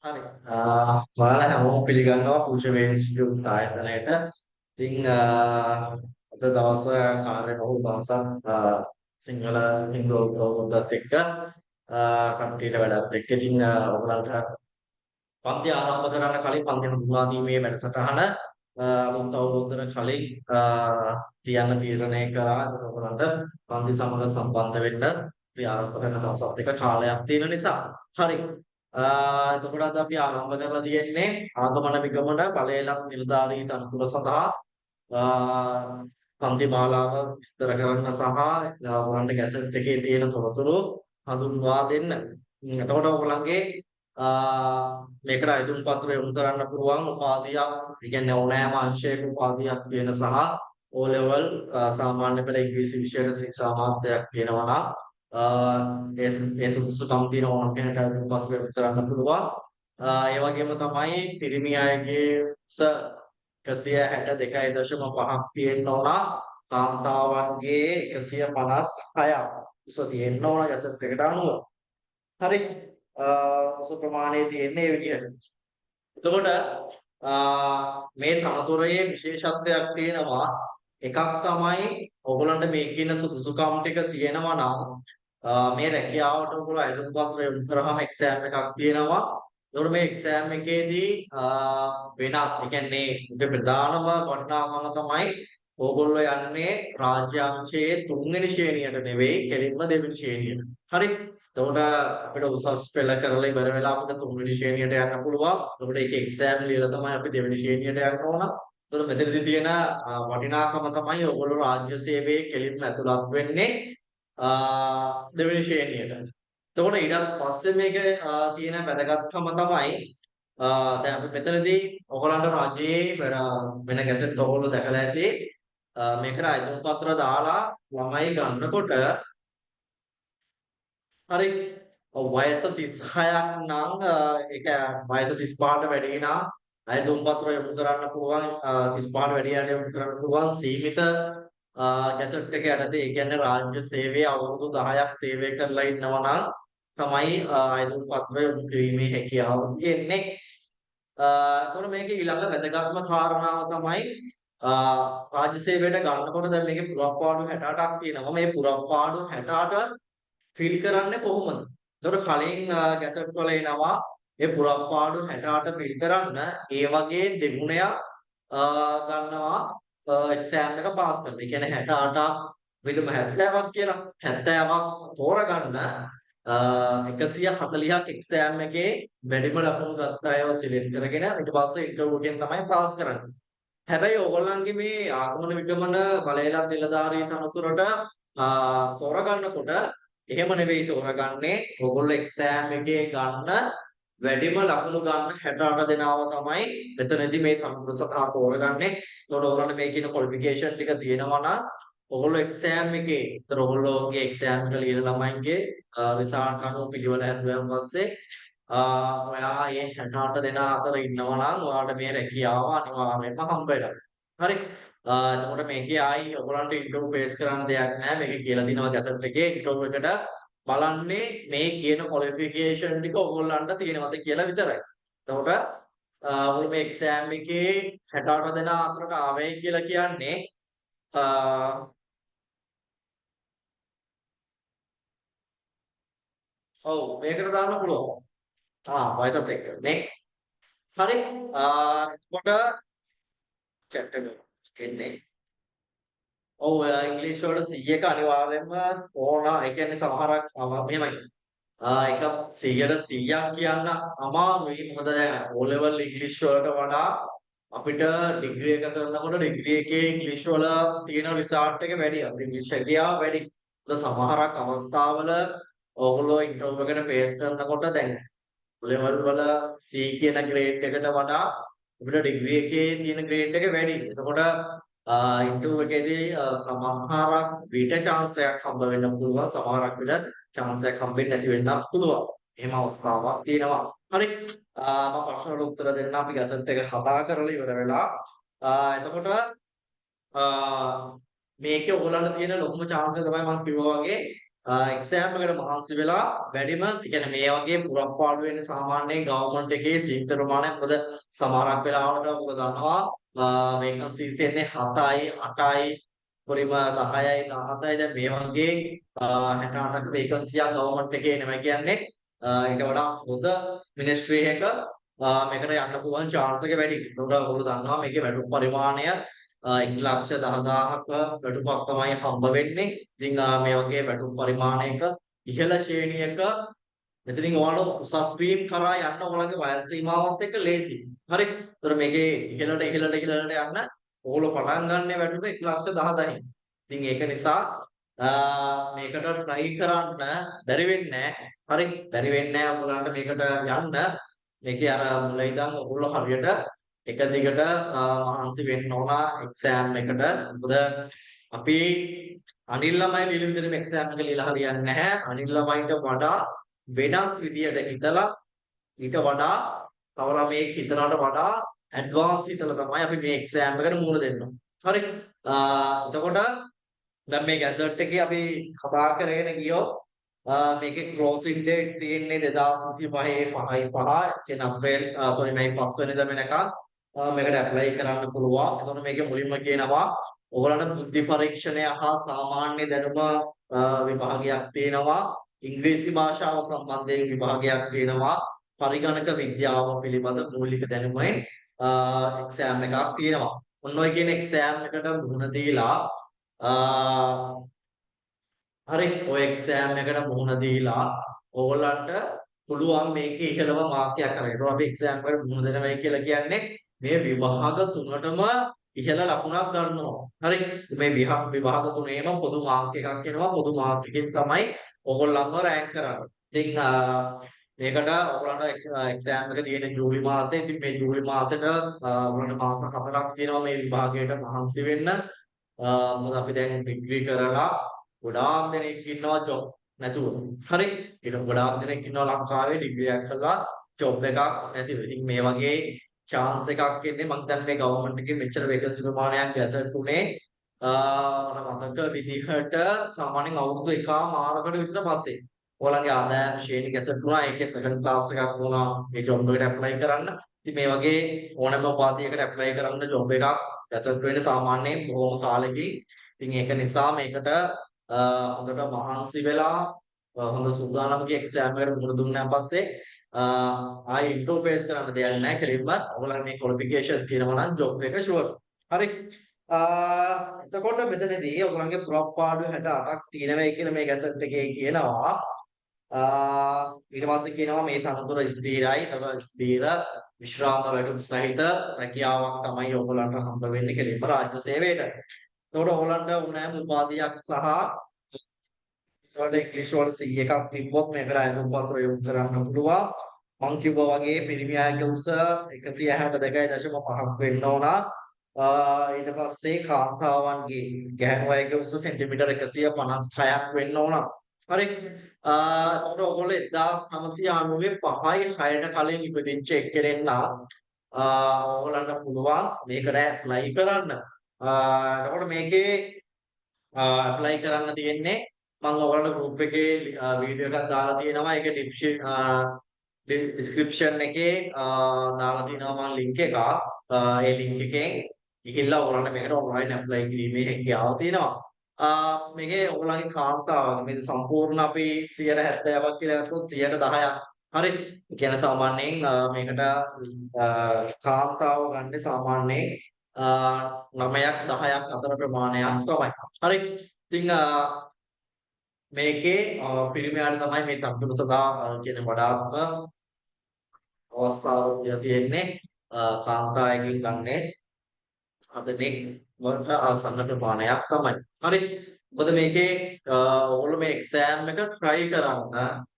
හරි. ඔයාලා හැමෝම පිළිගන්නවා පුරුෂ වේශියුත් ආයතනයට. ඉතින් අද දවස කාර්ය බහුල දවසක් සිංහල හින්දු බෞද්ධත් එක්ක කට්ටියට වැඩත් එක්ක ඉතින් ඔයගලන්ට පන්ති ආරම්භ කරන්න කලින් පන්ති හඳුන්වා දීමේ වැඩසටහන අලුත් අවුරුද්දට කලින් තියන්න තීරණය කරා. ඔයගලන්ට පන්ති සමග සම්බන්ධ වෙන්න ආරම්භ කරන දවසත් එක කාලයක් තියෙන නිසා. හරි. එතකොට අද අපි ආරම්භ කරලා තියෙන්නේ ආගමන විගමන ඵලයලත් නිලධාරී තනතුර සඳහා පන්ති මාලාව විස්තර කරන්න සහ ඔයගලන්ට ගැසට් එකේ තියෙන තොරතුරු හඳුන්වා දෙන්න. එතකොට ඔයගලන්ගේ මේකට අයදුම් පත්‍රය යොමු කරන්න පුළුවන් උපාධියක්, ඒ කියන්නේ ඕනෑම අංශයක උපාධියක් තියෙන සහ O level සාමාන්‍ය පෙළ ඉංග්‍රීසි විෂයට ශික්ෂා මාත්‍යක් තියෙනවා නම් ඒ සුදුසුකම් තියෙන ඕන කෙනෙකුට අයදුම් පත්‍රය යොමු කරන්න පුළුවන්. ඒ වගේම තමයි පිරිමි අයගේ උස 162.5ක් තියෙන්න ඕන. කාන්තාවන්ගේ 156ක් උස තියෙන්න ඕන ගැසට් එකට අනුව. හරි. උස ප්‍රමාණය තියෙන්නේ ඒ විදිහට. එතකොට මේ තනතුරේ විශේෂත්වයක් තියෙනවා. එකක් තමයි ඔයගොල්ලන්ට මේ කියන සුදුසුකම් ටික තියෙනවා නම් මේ රැකියාවට ඔයගොල්ලෝ අයදුම් පත්‍රය යොමු කරාම එක්සෑම් එකක් තියෙනවා. එතකොට මේ එක්සෑම් එකේදී වෙනත් ඒ කියන්නේ මේක ප්‍රධානම වටිනාකම තමයි ඕගොල්ලෝ යන්නේ රාජ්‍ය අංශයේ 3 වෙනි ශ්‍රේණියට නෙවෙයි කෙලින්ම 2 වෙනි ශ්‍රේණියට. හරි. එතකොට අපිට උසස් පෙළ කරලා ඉවර වෙලා අපිට 3 වෙනි ශ්‍රේණියට යන්න පුළුවන්. එතකොට ඒක එක්සෑම් ලියලා තමයි අපි 2 වෙනි ශ්‍රේණියට යන්න ඕන. එතකොට මෙතනදී තියෙන වටිනාකම තමයි ඔයගොල්ලෝ රාජ්‍ය සේවයේ කෙලින්ම ඇතුළත් වෙන්නේ 2 වෙනි ශ්‍රේණියට. එතකොට ඊට පස්සේ මේකේ තියෙන වැදගත්කම තමයි දැන් අපි මෙතනදී ඔයගලන්ට රජයේ වෙන ගැසට් ඔයගොල්ලෝ දැකලා ඇති මේකට අයදුම් පත්‍ර දාලා ළමයි ගන්නකොට හරි වයස 36ක් නම් ඒක වයස 35ට වැඩි නම් අයදුම් පත්‍ර යොමු කරන්න පුළුවන් 35ට වැඩි යට යොමු කරන්න පුළුවන් සීමිත ගැසට් එක යටතේ ඒ කියන්නේ රාජ්‍ය සේවයේ අවුරුදු 10ක් සේවය කරලා ඉන්නවා නම් තමයි අයදුම් පත්‍ර යොමු කිරීමේ හැකියාව තියෙන්නේ. එතකොට මේකේ ඊළඟ වැදගත්ම කාරණාව තමයි රාජ්‍ය සේවයට ගන්නකොට දැන් මේකේ පුරප්පාඩු 68ක් තියෙනවා. මේ පුරප්පාඩු 68 ෆිල් කරන්නේ කොහොමද? එතකොට කලින් ගැසට් වල එනවා මේ පුරප්පාඩු 68 ෆිල් කරන්න ඒ වගේ දෙගුණයක් ගන්නවා එක්සෑම් එක පාස් කරන්න. ඒ කියන්නේ 68ක් විදම 70ක් කියලා 70ක් තෝරගන්න 140ක් එක්සෑම් එකේ වැඩිම ලකුණු ගත්ත අයව සිලෙක්ට් කරගෙන ඊට පස්සේ ඉන්ටර්විව් එකෙන් තමයි පාස් කරන්නේ. හැබැයි ඕගොල්ලන්ගේ මේ ආගමන විගමන බලයලත් නිලධාරී තනතුරට තෝරගන්නකොට එහෙම නෙවෙයි තෝරගන්නේ. ඕගොල්ලෝ එක්සෑම් එකේ ගන්න වැඩිම ලකුණු ගන්න 68 දෙනාව තමයි මෙතනදී මේ තනතුර සඳහා තෝරගන්නේ. ඒතකොට ඕගොල්ලන්ට මේ කියන ක්වොලිෆිකේෂන් ටික තියෙනවා නම් ඔයගොල්ලෝ එක්සෑම් එකේ ඒතර ඔයගොල්ලෝගේ එක්සෑම් එක ලියන ළමයින්ගේ රිසල්ට් අනුව පිළිවෙල හැදුවාන් පස්සේ ඔයා මේ 68 දෙනා අතර ඉන්නවා නම් ඔයාලට මේ රැකියාව අනිවාර්යයෙන්ම හම්බ වෙනවා. හරි. එතකොට මේකේ ආයි ඔයගොල්ලන්ට ඉන්ටර්විව් ෆේස් කරන්න දෙයක් නැහැ. මේකේ කියලා දිනවා ගැසට් එකේ ඉන්ටර්විව් එකට බලන්නේ මේ කියන ක්වොලිෆිකේෂන් ටික ඔයගොල්ලන්ට තියෙනවද කියලා විතරයි. එතකොට ඔයගොල්ලෝ මේ එක්සෑම් එකේ 68 දෙනා අතරට ආවයි කියලා කියන්නේ ඔව් මේකට දාන්න පුළුවන්. වයසත් එක්ක නේ. හරි. එතකොට chat එක එන්නේ. ඔව් ඉංග්‍රීසි වල 100ක අනිවාර්යයෙන්ම ඕන. ඒ කියන්නේ සමහරක් මෙහෙමයි. ඒක 100ට 100ක් කියන්න අමාරුයි. මොකද දැන් O level ඉංග්‍රීසි වලට වඩා අපිට ඩිග්‍රී එක කරනකොට ඩිග්‍රී එකේ ඉංග්‍රීසි වල තියෙන රිසල්ට් එක වැඩි. අපේ ඉංග්‍රීසි හැකියාව වැඩි. ඒත් සමහරක් අවස්ථාවල ඕගොල්ලෝ ඉන්ටර්විව් එකට ෆේස් කරනකොට දැන් ලෙවල් වල C කියන ග්‍රේඩ් එකට වඩා අපිට ඩිග්‍රී එකේ තියෙන ග්‍රේඩ් එක වැඩි. එතකොට ඉන්ටර්විව් එකේදී සමහරක් විට chance එකක් හම්බ වෙන්න පුළුවන්. සමහරක් විට chance එකක් හම්බෙන්නේ නැති වෙන්නත් පුළුවන්. එහෙම අවස්ථාවක් තියෙනවා. හරි. මම ප්‍රශ්න වලට උත්තර දෙන්න අපි ගැසට් එක කතා කරලා ඉවර වෙලා. එතකොට මේකේ ඔයගලන්ට තියෙන ලොකුම chance එක තමයි මම කිව්වා වගේ එක්සෑම් එකට මහන්සි වෙලා වැඩිම ඒ කියන්නේ මේ වගේ පුරප්පාඩු වෙන්නේ සාමාන්‍යයෙන් ගවර්න්මන්ට් එකේ සීට් ප්‍රමාණය මොකද සමහරක් වෙලාවට ඔබ දන්නවා වේකන්සිස් එන්නේ 7යි 8යි උපරිම 10යි 17යි දැන් මේ වගේ 68ක වේකන්සියක් ගවර්න්මන්ට් එකේ එනවා කියන්නේ ඊට වඩා හොඳ මිනිස්ට්‍රි එක මේකට යන්න පුළුවන් chance එක වැඩි. ඒකට ඔයගොල්ලෝ දන්නවා මේකේ වැටුප් පරිමාණය 1,10,000ක වැටුපක් තමයි හම්බ වෙන්නේ. ඉතින් මේ වගේ වැටුප් පරිමාණයක ඉහළ ශ්‍රේණියක මෙතනින් ඔයාලට උසස් වීම් කරා යන්න ඔයාලගේ වයස සීමාවත් එක්ක ලේසි. හරි. ඒතර මේකේ ඉහළට යන්න ඔයගොල්ලෝ පටන් ගන්න වැටුප 1,10,000යි. ඉතින් ඒක නිසා මේකට try කරන්න බැරි වෙන්නේ නැහැ. හරි. බැරි වෙන්නේ නැහැ ඔයගොල්ලන්ට මේකට යන්න. මේකේ අර මුල ඉඳන් ඔයගොල්ලෝ හරියට එක දිගට මහන්සි වෙන්න ඕන එක්සෑම් එකට. මොකද අපි අනිල් ළමයි ලියන විදිහට එක්සෑම් එක ලියලා හරියන්නේ නැහැ. අනිල් ළමයින්ට වඩා වෙනස් විදියට හිතලා ඊට වඩා තව ළමයෙක් හිතනවට වඩා ඇඩ්වාන්ස් හිතලා තමයි අපි මේ එක්සෑම් එකට මුහුණ දෙන්න ඕන. හරි. එතකොට දැන් මේ ගැසට් එකේ අපි කතා කරගෙන ගියොත් මේකේ ක්ලෝසින් ඩේට් තියෙන්නේ 2025 5/5 කියන අප්‍රේල් මේ 5 වෙනිදා වෙනකන් මේකට ඇප්ලයි කරන්න පුළුවන්. එතකොට මේකේ මුලින්ම කියනවා ඔයගොල්ලන්ට බුද්ධි පරීක්ෂණය හා සාමාන්‍ය දැනුම විභාගයක් තියෙනවා. ඉංග්‍රීසි භාෂාව සම්බන්ධයෙන් විභාගයක් තියෙනවා. පරිගණක විද්‍යාව පිළිබඳ මූලික දැනුමෙන් එක්සෑම් එකක් තියෙනවා. ඔන්න ඔය කියන එක්සෑම් එකට මුහුණ දීලා හරි ඔය එක්සෑම් එකට මුහුණ දීලා ඕගොල්ලන්ට පුළුවන් මේකේ ඉහළම මාර්කයක් අරගෙන. ඒතකොට අපි එක්සෑම් එකට මුහුණ දෙනවා කියලා කියන්නේ මේ විභාග තුනටම ඉහළ ලකුණක් ගන්නවා. හරි. මේ විභාග තුනේම පොදු මාර්ක් එකක් එනවා. පොදු මාර්ක් එකෙන් තමයි ඕගොල්ලන්ව රෑන්ක් කරන්නේ. ඉතින් මේකට ඔයගොල්ලන්ට එක්සෑම් එක තියෙන ජූලි මාසේ. ඉතින් මේ ජූලි මාසෙට ඔයගොල්ලන්ට මාස 4ක් තියෙනවා මේ විභාගයට මහන්සි වෙන්න. මොකද අපි දැන් ඩිග්‍රී කරලා ගොඩාක් දෙනෙක් ඉන්නවා ජොබ් නැතුව. හරි. ඒක ගොඩාක් දෙනෙක් ඉන්නවා ලංකාවේ ඩිග්‍රී එකක් කරලා ජොබ් එකක් නැතිව. ඉතින් මේ වගේ chance එකක් එන්නේ මම දැන් මේ ගවර්න්මන්ට් එකේ මෙච්චර වේකන්සි ප්‍රමාණයක් ගැසට් උනේ මට මතක විදිහට සාමාන්‍යයෙන් අවුරුදු එකමාරකට විතර පස්සේ. ඔයාලගේ ආදායම් ශ්‍රේණි ගැසට් වුණා. ඒකේ සෙකන්ඩ් ක්ලාස් එකක් වුණා. මේ ජොබ් එකට ඇප්ලයි කරන්න. ඉතින් මේ වගේ ඕනෑම උපාධියකට ඇප්ලයි කරන්න ජොබ් එකක් ගැසට් වෙන්නේ සාමාන්‍යයෙන් බොහොම කාලෙකින්. ඉතින් ඒක නිසා මේකට හොඳට මහන්සි වෙලා හොඳ සූදානම්කේ එක්සෑම් එකට මුහුණ දුන්නාන් පස්සේ ආයි ඉන්ටර්ෆේස් කරන්න දෙයක් නැහැ. කෙලින්ම ඔයාලගේ මේ ක්වොලිෆිකේෂන් තියෙනවා නම් ජොබ් එක ෂුවර්. හරි. එතකොට මෙතනදී ඔයගොල්ලන්ගේ පුරප්පාඩු 68ක් තියෙනවයි කියලා මේ ගැසට් එකේ කියනවා. ඊට පස්සේ කියනවා මේ තනතුර ස්ථිරයි. ඒක ස්ථිර විශ්‍රාම වැටුප් සහිත රැකියාවක් තමයි ඔයගොල්ලන්ට හම්බ වෙන්නේ කෙලින්ම රාජ්‍ය සේවයට. එතකොට ඔයගොල්ලන්ට ඕනෑම උපාධියක් සහ ඒකට ඉංග්‍රීසි වල C1ක් තිබ්බොත් මේකට අයතුම් පත්‍ර යොමු කරන්න පුළුවන්. මං කිව්වා වගේ පිරිමි අයගේ උස 162.5ක් වෙන්න ඕන. ඊට පස්සේ කාන්තාවන්ගේ ගැහැණු අයගේ උස සෙන්ටිමීටර් 156ක් වෙන්න ඕන. හරි. එතකොට ඔයගොල්ලෝ 1995 5/6ට කලින් ඉපදිච්ච එක්කෙනෙක් නම් ඔයගොල්ලන්ට පුළුවන් මේකට ඇප්ලයි කරන්න. එතකොට මේකේ ඇප්ලයි කරන්න තියෙන්නේ මම ඔයාලට group එකේ වීඩියෝ එකක් දාලා තියෙනවා. ඒක description එකේ දාලා තියෙනවා මම link එක. ඒ link එකෙන් ගිහිල්ලා ඔයාලට මේකට online apply කිරීමේ හැකියාව තියෙනවා. මේකේ ඔයාලගේ කාන්තාවගේ මේ සම්පූර්ණ අපි 70%ක් කියලා ගත්තොත් 10%ක්. හරි. ඒ කියන්නේ සාමාන්‍යයෙන් මේකට කාන්තාව ගන්න සාමාන්‍යයෙන් 9ක් 10ක් අතර ප්‍රමාණයක් තමයි. හරි. ඉතින් මේකේ පිරිමියාට තමයි මේ තත්ත්ව සදා කියන වඩාත්ම අවස්ථාව තියෙන්නේ. කාන්තාවකින් ගන්නේ 7 වලට ආසන්න ප්‍රමාණයක් තමයි. හරි. මොකද මේකේ ඔයගොල්ලෝ මේ එක්සෑම් එක try කරන්න.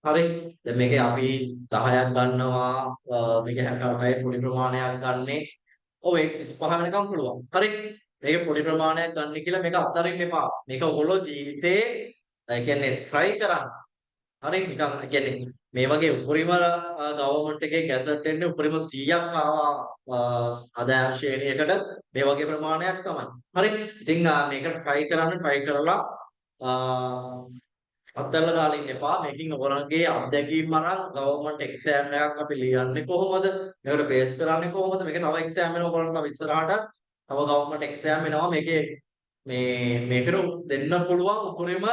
හරි. දැන් මේකේ අපි 10ක් ගන්නවා. මේකේ 68යි පොඩි ප්‍රමාණයක් ගන්නේ. ඔව් ඒක 35 වෙනකම් පුළුවන්. හරි. මේක පොඩි ප්‍රමාණයක් ගන්න කියලා මේක අත්හරින්න එපා. මේක ඔයගොල්ලෝ ජීවිතේ ඒ කියන්නේ try කරන්න. හරි නිකන් ඒ කියන්නේ මේ වගේ උපරිම ගවර්න්මන්ට් එකේ ගැසට් එන්නේ උපරිම 100ක් ආවා ආදායම් ශ්‍රේණියකට මේ වගේ ප්‍රමාණයක් තමයි. හරි. ඉතින් මේක try කරලා අත්හැරලා දාලා ඉන්න එපා. මේකෙන් ඔයගොල්ලන්ගේ අත්දැකීම් අරන් ගවර්න්මන්ට් එක්සෑම් එකක් අපි ලියන්නේ කොහොමද? මේකට බේස් කරන්නේ කොහොමද? මේක තව එක්සෑම් වෙනවා ඔයගොල්ලන්ට තව ඉස්සරහට. තව ගවර්න්මන්ට් එක්සෑම් වෙනවා. මේකේ මේකට දෙන්න පුළුවන් උපරිම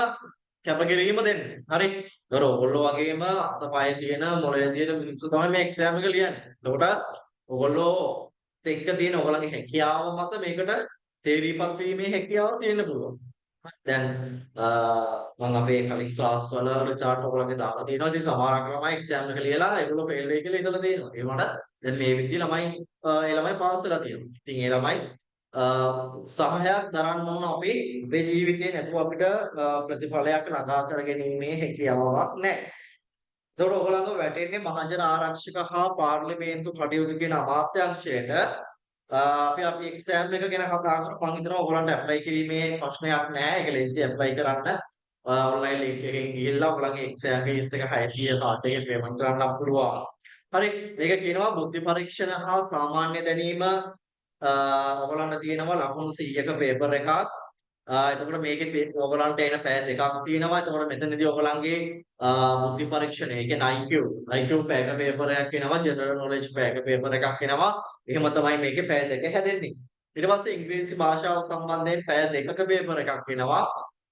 කැපකිරීම දෙන්න. හරි. ඒතර ඔයගොල්ලෝ වගේම අතපය තියෙන මොළයේ තියෙන මිනිස්සු තමයි මේ එක්සෑම් එක ලියන්නේ. එතකොට ඔයගොල්ලෝ එක්ක තියෙන ඔයගොල්ලන්ගේ හැකියාව මත මේකට තේරීපත් වීමේ හැකියාව තියෙන්න පුළුවන්. දැන් මම අපේ කලින් ක්ලාස් වල රිසල්ට් ඔයගොල්ලන්ගේ දාලා තියෙනවා. ඉතින් සමහරක් ළමයි එක්සෑම් එක ලියලා ඒගොල්ලෝ ෆේල් වෙයි කියලා ඉඳලා තියෙනවා. ඒ වුණාට දැන් මේ විදිහේ ළමයි ඒ ළමයි පාස් වෙලා තියෙනවා. ඉතින් ඒ ළමයි සහයක් දරන්න ඕන අපේ ජීවිතේ නැතුව අපිට ප්‍රතිඵලයක් ළඟා කර ගැනීමේ හැකියාවක් නැහැ. ඒතකොට ඔයගොල්ලන්ව වැටෙන්නේ මහජන ආරක්ෂක හා පාර්ලිමේන්තු කටයුතු කියන අමාත්‍යාංශයට අපි එක්සෑම් එක ගැන කතා කරමු. මම හිතනවා ඔයගොල්ලන්ට ඇප්ලයි කිරීමේ ප්‍රශ්නයක් නැහැ. ඒක ලේසි ඇප්ලයි කරන්න. ඔන්ලයින් ලින්ක් එකකින් ගිහිල්ලා ඔයගොල්ලන්ගේ එක්සෑම් ෆීස් එක 600 කාඩ් එකේ පේමන්ට් කරන්න පුළුවන්. හරි. මේක කියනවා බුද්ධි පරීක්ෂණ හා සාමාන්‍ය දැනීම ඔයගොල්ලන්ට තියෙනවා ලකුණු 100ක පේපර් එකක්. එතකොට මේකේ ඔයගොල්ලන්ට එන පැය දෙකක් තියෙනවා. එතකොට මෙතනදී ඔයගොල්ලන්ගේ බුද්ධි පරීක්ෂණය, ඒ කියන්නේ IQ පැයක පේපර් එකක් එනවා, ජෙනරල් නොලෙජ් පැයක පේපර් එකක් එනවා. එහෙම තමයි මේකේ පැය දෙක හැදෙන්නේ. ඊට පස්සේ ඉංග්‍රීසි භාෂාව සම්බන්ධයෙන් පැය දෙකක පේපර් එකක් එනවා.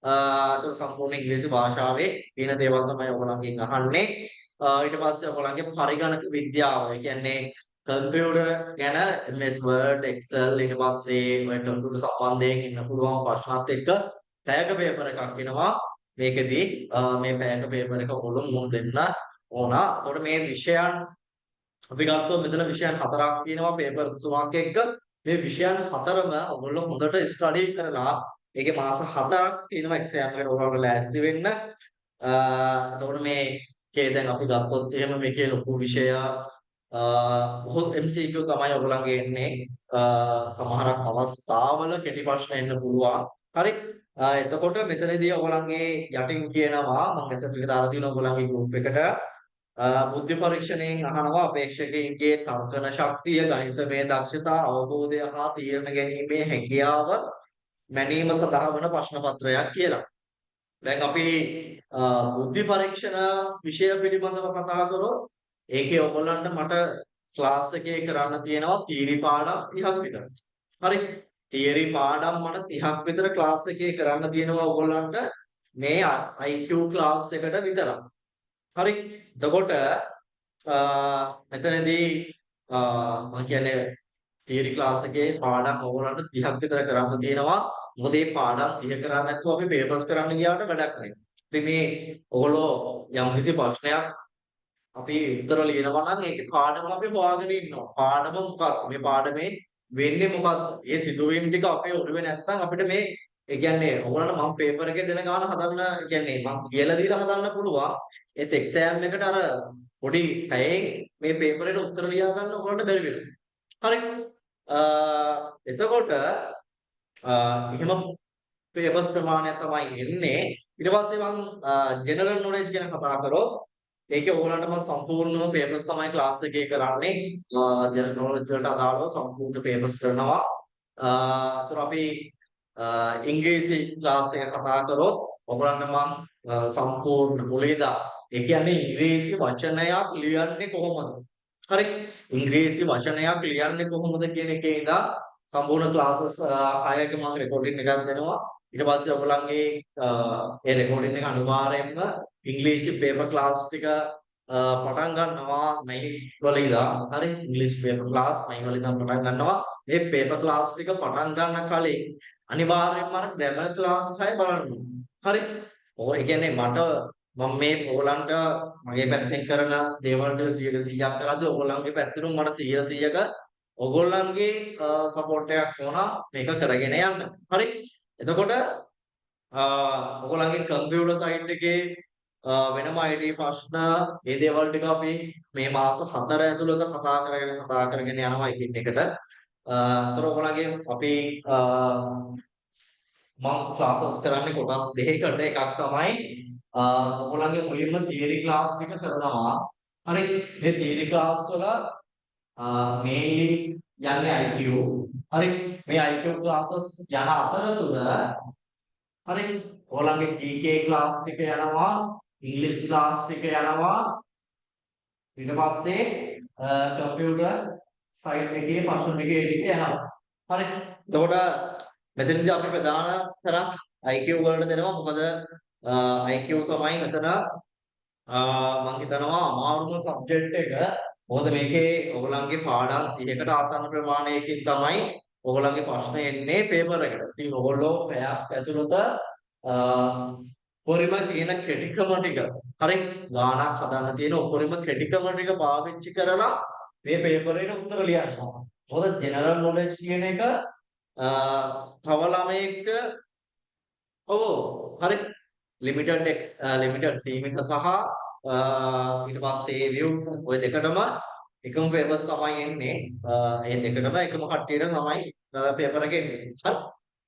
ඒක සම්පූර්ණ ඉංග්‍රීසි භාෂාවේ තියෙන දේවල් තමයි ඔයගොල්ලන්ගෙන් අහන්නේ. ඊට පස්සේ ඔයගොල්ලන්ගේ පරිගණක විද්‍යාව, ඒ කියන්නේ කම්පියුටර් ගැන MS Word, Excel ඊට පස්සේ ඔය කම්පියුටර් සම්බන්ධයෙන් ඉන්න පුළුවන් ප්‍රශ්නත් එක්ක පැයක පේපර් එකක් එනවා. මේකෙදී මේ පැයක පේපර් එක ඔයගොල්ලෝ මුහුණ දෙන්න ඕන. එතකොට මේ විෂයන් අපි ගත්තොත් මෙතන විෂයන් 4ක් තියෙනවා පේපර් 3ක් එක්ක. මේ විෂයන් 4ම ඔයගොල්ලෝ හොඳට ස්ටඩි කරලා ඒකේ මාස 7ක් තියෙනවා එක්සෑම් එකට ඔයගොල්ලෝ ලෑස්ති වෙන්න. එතකොට මේකේ දැන් අපි ගත්තොත් එහෙම මේකේ ලොකු විෂය බොහෝ MCQ තමයි ඔයගොල්ලන්ගේ එන්නේ. සමහරක් අවස්ථාවල කෙටි ප්‍රශ්න එන්න පුළුවන්. හරි. එතකොට මෙතනදී ඔයගොල්ලන්ගේ යටින් කියනවා මම මෙසේජ් එක දාලා තියෙනවා ඔයගොල්ලන්ගේ group එකට. බුද්ධි පරීක්ෂණයෙන් අහනවා අපේක්ෂකයින්ගේ තර්කන ශක්තිය, ගණිතමය දක්ෂතා, අවබෝධය හා තීරණ ගැනීමේ හැකියාව මැනීම සඳහා වන ප්‍රශ්න පත්‍රයක් කියලා. දැන් අපි බුද්ධි පරීක්ෂණ විෂය පිළිබඳව කතා කරොත් ඒකේ ඔයගොල්ලන්ට මට ක්ලාස් එකේ කරන්න තියෙනවා තියරි පාඩම් 30ක් විතර. හරි. තියරි පාඩම් මට 30ක් විතර ක්ලාස් එකේ කරන්න තියෙනවා ඔයගොල්ලන්ට මේ IQ ක්ලාස් එකට විතරක්. හරි. එතකොට මෙතනදී මම කියන්නේ තියරි ක්ලාස් එකේ පාඩම් ඔයගොල්ලන්ට 30ක් විතර කරන්න තියෙනවා. මොකද මේ පාඩම් 30 කරන්නේ නැතුව අපි පේපර්ස් කරන්න ගියාට වැඩක් නැහැ. ඉතින් මේ ඔයගොල්ලෝ යම් කිසි ප්‍රශ්නයක් අපි උත්තර ලියනවා නම් ඒකේ පාඩම අපි හොයාගෙන ඉන්නවා. පාඩම මොකක්ද? මේ පාඩමේ වෙන්නේ මොකක්ද? මේ සිදුවීම් ටික අපේ ඔළුවේ නැත්තම් අපිට මේ ඒ කියන්නේ ඔයගොල්ලන්ට මම පේපර් එකේ දෙන ගාන හදන්න කියන්නේ මම කියලා දීලා හදන්න පුළුවන්. ඒත් එක්සෑම් එකට අර පොඩි පැයෙන් මේ පේපරේට උත්තර ලියා ගන්න ඔයගොල්ලන්ට බැරි වෙනවා. හරි. එතකොට එහෙම පේපර්ස් ප්‍රමාණයක් තමයි එන්නේ. ඊට පස්සේ මම ජෙනරල් නොලෙජ් ගැන කතා කරොත් ඒකේ ඔයගොල්ලන්ට මම සම්පූර්ණම පේපර්ස් තමයි ක්ලාස් එකේ කරන්නේ. ජෙනරල් නොලෙජ් වලට අදාළව සම්පූර්ණ පේපර්ස් කරනවා. ඒතර අපි ඉංග්‍රීසි ක්ලාස් එක කතා කරොත් ඔයගොල්ලන්ට මම සම්පූර්ණ මුලින්දා ඒ කියන්නේ ඉංග්‍රීසි වචනයක් ලියන්නේ කොහොමද? හරි. ඉංග්‍රීසි වචනයක් ලියන්නේ කොහොමද කියන එකේ ඉඳන් සම්පූර්ණ ක්ලාසස් 6ක මම රෙකෝඩින් එකක් දෙනවා. ඊට පස්සේ ඔයගොල්ලන්ගේ ඒ රෙකෝඩින් එක අනිවාර්යයෙන්ම ඉංග්‍රීසි පේපර් ක්ලාස් ටික පටන් ගන්නවා මේ වල ඉඳන්. හරි. ඉංග්‍රීසි පේපර් ක්ලාස් මේ වල ඉඳන් පටන් ගන්නවා. මේ පේපර් ක්ලාස් ටික පටන් ගන්න කලින් අනිවාර්යයෙන්ම අර ග්‍රැමර් ක්ලාස් 6 බලන්න. හරි. ඒ කියන්නේ මම මේ ඕගොල්ලන්ට මගේ පැත්තෙන් කරන දේවල් වල 100%ක් කරද්දී ඕගොල්ලන්ගේ පැත්තෙනුම් මට 100%ක ඕගොල්ලන්ගේ සපෝට් එකක් ඕන මේක කරගෙන යන්න. හරි. එතකොට ඔයගොල්ලන්ගේ කම්පියුටර් සයිට් එකේ වෙනම IT ප්‍රශ්න මේ දේවල් ටික අපි මේ මාස 4 ඇතුළත කතා කරගෙන යනවා එකින් එකට. ඒතර ඔයගොල්ලන්ගේ අපි මම ක්ලාසස් කරන්නේ කොටස් දෙකකට. එකක් තමයි ඔයගොල්ලන්ගේ මුලින්ම තියරි ක්ලාස් ටික කරනවා. හරි. මේ තියරි ක්ලාස් වල මේන්ලි යන්නේ IQ. හරි. මේ IQ ක්ලාසස් යන අතරතුර හරි ඔයගොල්ලන්ගේ GK ක්ලාස් ටික යනවා, ඉංග්‍රීසි ක්ලාස් ටික යනවා. ඊට පස්සේ කම්පියුටර් සයිට් එකේ පස්සුන් එකේ ටික යනවා. හරි. එතකොට මෙතනදී අපි ප්‍රධාන තරක් IQ වලට දෙනවා. මොකද IQ තමයි මෙතන මම හිතනවා අමාරුම සබ්ජෙක්ට් එක. මොකද මේකේ ඔයගොල්ලන්ගේ පාඩම් 30කට ආසන්න ප්‍රමාණයකින් තමයි ඔයගොල්ලන්ගේ ප්‍රශ්න එන්නේ පේපර් එකට. ඉතින් ඔයගොල්ලෝ පැයක් ඇතුළත උපරිම තියෙන කෙටිකම ටික හරි ගාණක් හදන්න තියෙන උපරිම කෙටිකම ටික පාවිච්චි කරලා මේ පේපරේට උත්තර ලියන්න ඕන. මොකද ජෙනරල් නොලෙජ් කියන එක තව ළමයෙක්ට ඔව් හරි ලිමිටඩ් සීමිත සහ ඊට පස්සේ view ඔය දෙකටම එකම පේපර්ස් තමයි එන්නේ. ඒ දෙකටම එකම කට්ටියට තමයි පේපර් එක එන්නේ. හරි.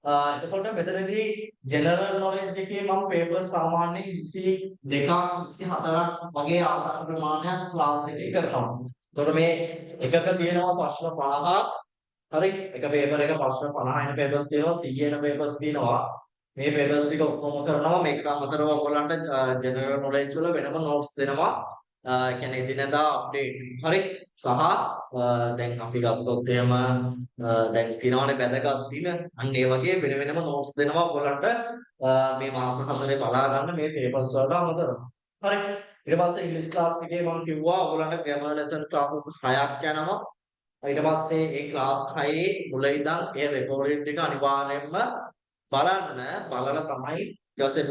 එතකොට මෙතනදී ජෙනරල් නොලෙජ් එකේ මම පේපර් සාමාන්‍යයෙන් 22ක් 24ක් වගේ ආසන්න ප්‍රමාණයක් ක්ලාස් එකේ කරනවා. එතකොට මේ එකක තියෙනවා ප්‍රශ්න 50ක්. හරි. එක පේපර් එක ප්‍රශ්න 50 එන පේපර්ස් තියෙනවා 100 එන පේපර්ස් තියෙනවා. මේ පේපර්ස් ටික ඔක්කොම කරනවා. මේකට අමතරව ඔයගොල්ලන්ට ජෙනරල් නොලෙජ් වල වෙනම නෝට්ස් දෙනවා. ඒ කියන්නේ එදිනදා අප්ඩේට් හරි සහ දැන් අපි ගත්තොත් එහෙම දැන් තියෙනවානේ වැදගත් දින අන්න ඒ වගේ වෙන වෙනම නෝට්ස් දෙනවා ඔයගොල්ලන්ට මේ මාස 4 බලා ගන්න මේ පේපර්ස් වලට අමතරව හරි ඊට පස්සේ ඉංග්‍රීසි ක්ලාස් එකේ මම කිව්වා ඔයගොල්ලන්ට ග්‍රැමර් ලෙසන් ක්ලාසස් 6ක් යනවා ඊට පස්සේ ඒ ක්ලාස් 6 මුල ඉඳන් ඒ රෙකෝඩින් ටික අනිවාර්යයෙන්ම බලලා තමයි ඊට පස්සේ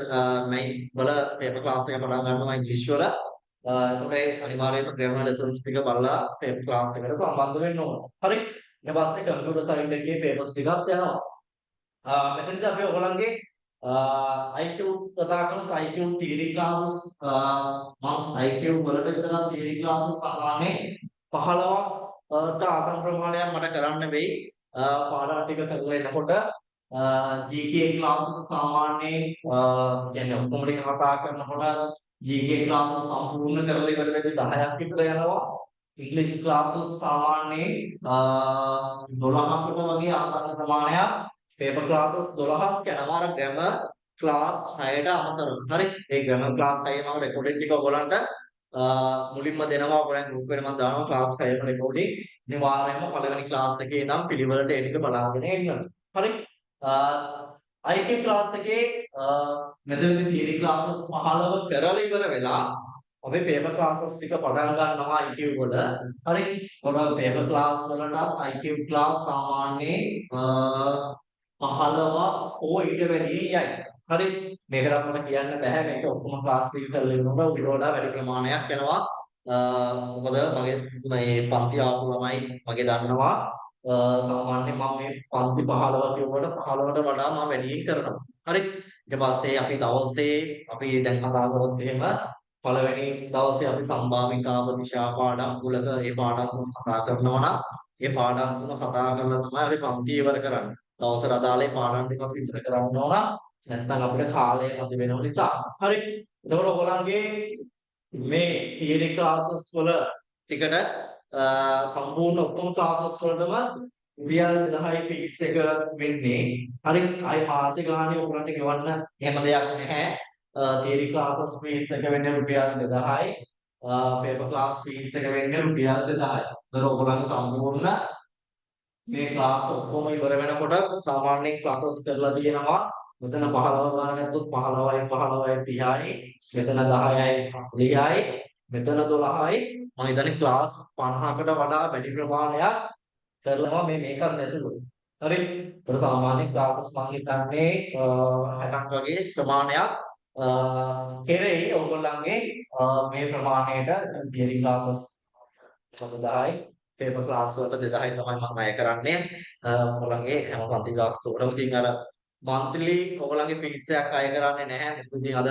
මම බල පේපර් ක්ලාස් එක පටන් ගන්නවා ඉංග්‍රීසි වල එතකොට අනිවාර්යයෙන්ම ග්‍රැමර් ලෙසන්ස් ටික බලලා පේපර් ක්ලාස් එකට සම්බන්ධ වෙන්න ඕන. හරි. ඊට පස්සේ කම්පියුටර් සයිඩ් එකේ පේපර්ස් ටිකක් යනවා. මෙතනදී අපි ඔයගොල්ලන්ගේ IQ කතා කරමු IQ theory classes මම IQ වලට විතර theory classes සාමාන්‍යයෙන් 15ට ආසන්න ප්‍රමාණයක් මට කරන්න වෙයි. පාඩම් ටික කරලා එනකොට GK classes සාමාන්‍යයෙන් කියන්නේ ඔක්කොම ටික කතා කරනකොට GK ක්ලාස් සම්පූර්ණ කරලා ඉවර වෙද්දී 10ක් විතර යනවා. ඉංග්‍රීසි ක්ලාස් සාමාන්‍යයෙන් 12කට වගේ ආසන්න ප්‍රමාණයක්. පේපර් ක්ලාසස් 12ක් යනවා. අර ග්‍රැමර් ක්ලාස් 6ට අමතරව. හරි. ඒ ග්‍රැමර් ක්ලාස් 6 මම රෙකෝඩින් ටික ඔයගොල්ලන්ට මුලින්ම දෙනවා. ඔයගොල්ලන් ගෲප් එකේ මම දානවා ක්ලාස් 6 රෙකෝඩින්. අනිවාර්යයෙන්ම පළවෙනි ක්ලාස් එකේ ඉඳන් පිළිවෙලට ඒ ටික බලාගෙන එන්න. හරි. IQ ක්ලාස් එකේ මෙතනදී තියරි ක්ලාසස් 15 කරලා ඉවර වෙලා අපි පේපර් ක්ලාසස් ටික පටන් ගන්නවා IQ වල. හරි. ඔයාලා පේපර් ක්ලාස් වලටත් IQ ක්ලාස් සාමාන්‍යයෙන් 15 හෝ ඊට වැඩි යයි. හරි. මේකට අපිට කියන්න බෑ මේක ඔක්කොම ක්ලාස් ටික කරලා ඉන්නකොට ඊට වඩා වැඩි ප්‍රමාණයක් යනවා. මොකද මගේ මේ පන්ති ආපු ළමයි මගේ දන්නවා සාමාන්‍යයෙන් මම මේ පන්ති 15 කියුවට 15ට වඩා මම වැඩියෙන් කරනවා. හරි. ඊට පස්සේ අපි දවසේ අපි දැන් කතා කරොත් එහෙම පළවෙනි දවසේ අපි සම්භාවිකාව දිශා පාඩම් කුලක ඒ පාඩම් තුන කතා කරනවා නම් ඒ පාඩම් තුන කතා කරලා තමයි අපි පන්ති ඉවර කරන්නේ. දවසට අදාළ ඒ පාඩම් ටික අපි ඉවර කරන්න ඕන. නැත්නම් අපිට කාලය මදි වෙනව නිසා. හරි. එතකොට ඔයගොල්ලන්ගේ මේ තියරි ක්ලාසස් වල ටිකට සම්පූර්ණ ඔක්කොම ක්ලාසස් වලටම රුපියල් 10යි ෆීස් එක වෙන්නේ. හරි. ආයි මාසෙ ගානේ ඔයගොල්ලන්ට ගෙවන්න එහෙම දෙයක් නැහැ. තියරි ක්ලාසස් ෆීස් එක වෙන්නේ රුපියල් 2000යි. පේපර් ක්ලාස් ෆීස් එක වෙන්නේ රුපියල් 2000යි. ඒතර ඔයගොල්ලන්ගේ සම්පූර්ණ මේ ක්ලාස් ඔක්කොම ඉවර වෙනකොට සාමාන්‍යයෙන් ක්ලාසස් කරලා තියෙනවා. මෙතන 15 ගාන ගත්තොත් 15යි 30යි මෙතන 10යි 20යි මෙතන 12යි මම හිතන්නේ ක්ලාස් 50කට වඩා වැඩි ප්‍රමාණයක් කරනවා මේකත් නැතුව. හරි. ඒතර සාමාන්‍ය ක්ලාස් මම හිතන්නේ 60ක් වගේ ප්‍රමාණයක් කෙරෙයි ඔයගොල්ලන්ගේ මේ ප්‍රමාණයට තියරි ක්ලාසස් 10යි පේපර් ක්ලාස් වලට 2000යි තමයි මම අය කරන්නේ. ඔයගොල්ලන්ගේ හැම පන්ති ක්ලාස් වලටම ඉතින් අර monthly ඔයගොල්ලන්ගේ ෆීස් එකක් අය කරන්නේ නැහැ. මොකද ඉතින් අද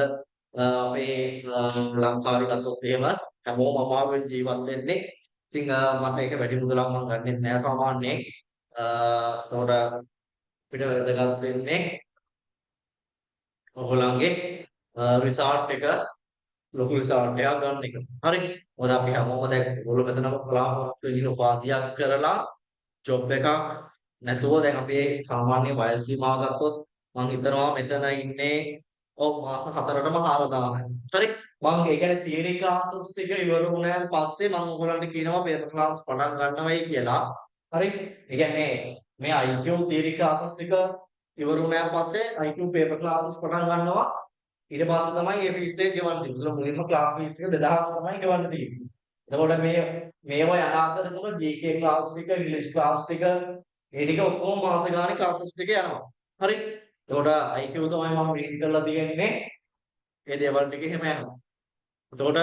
අපේ ලංකාවේ ගත්තොත් එහෙම හැමෝම අමාරුවෙන් ජීවත් වෙන්නේ. ඉතින් මට ඒක වැඩි මුදලක් මම ගන්නෙත් නෑ සාමාන්‍යයෙන්. ඒතකොට අපිට වැදගත් වෙන්නේ ඔයගොල්ලන්ගේ රිසල්ට් එක ලොකු රිසල්ට් එකක් ගන්න එක. හරි. මොකද අපි හැමෝම දැන් ඔයගොල්ලෝ මෙතනම බලාපොරොත්තු වෙන උපාධියක් කරලා ජොබ් එකක් නැතුව දැන් අපි සාමාන්‍ය වයස සීමාව ගත්තොත් මම හිතනවා මෙතන ඉන්නේ ඔව් මාස 4ටම 4000යි. හරි. මම ඒ කියන්නේ තියරි ක්ලාසස් ටික ඉවර වුණාන් පස්සේ මම ඔයගලන්ට කියනවා පේපර් ක්ලාස් පටන් ගන්නවයි කියලා. හරි. ඒ කියන්නේ මේ IQ තියරි ක්ලාසස් ටික ඉවර වුණාන් පස්සේ IQ පේපර් ක්ලාසස් පටන් ගන්නවා. ඊට පස්සේ තමයි මේ ෆීස් එක ගෙවන්න තියෙන්නේ. ඒතර මුලින්ම ක්ලාස් ෆීස් එක 2000 තමයි ගෙවන්න තියෙන්නේ. එතකොට මේවා යන අතරතුර GK ක්ලාස් ටික, ඉංග්‍රීසි ක්ලාස් ටික, ඒ ටික ඔක්කොම මාස ගානේ ක්ලාසස් ටික යනවා. හරි. එතකොට IQ තමයි මම රීඩ් කරලා තියෙන්නේ. ඒ දේවල් ටික එහෙම යනවා. එතකොට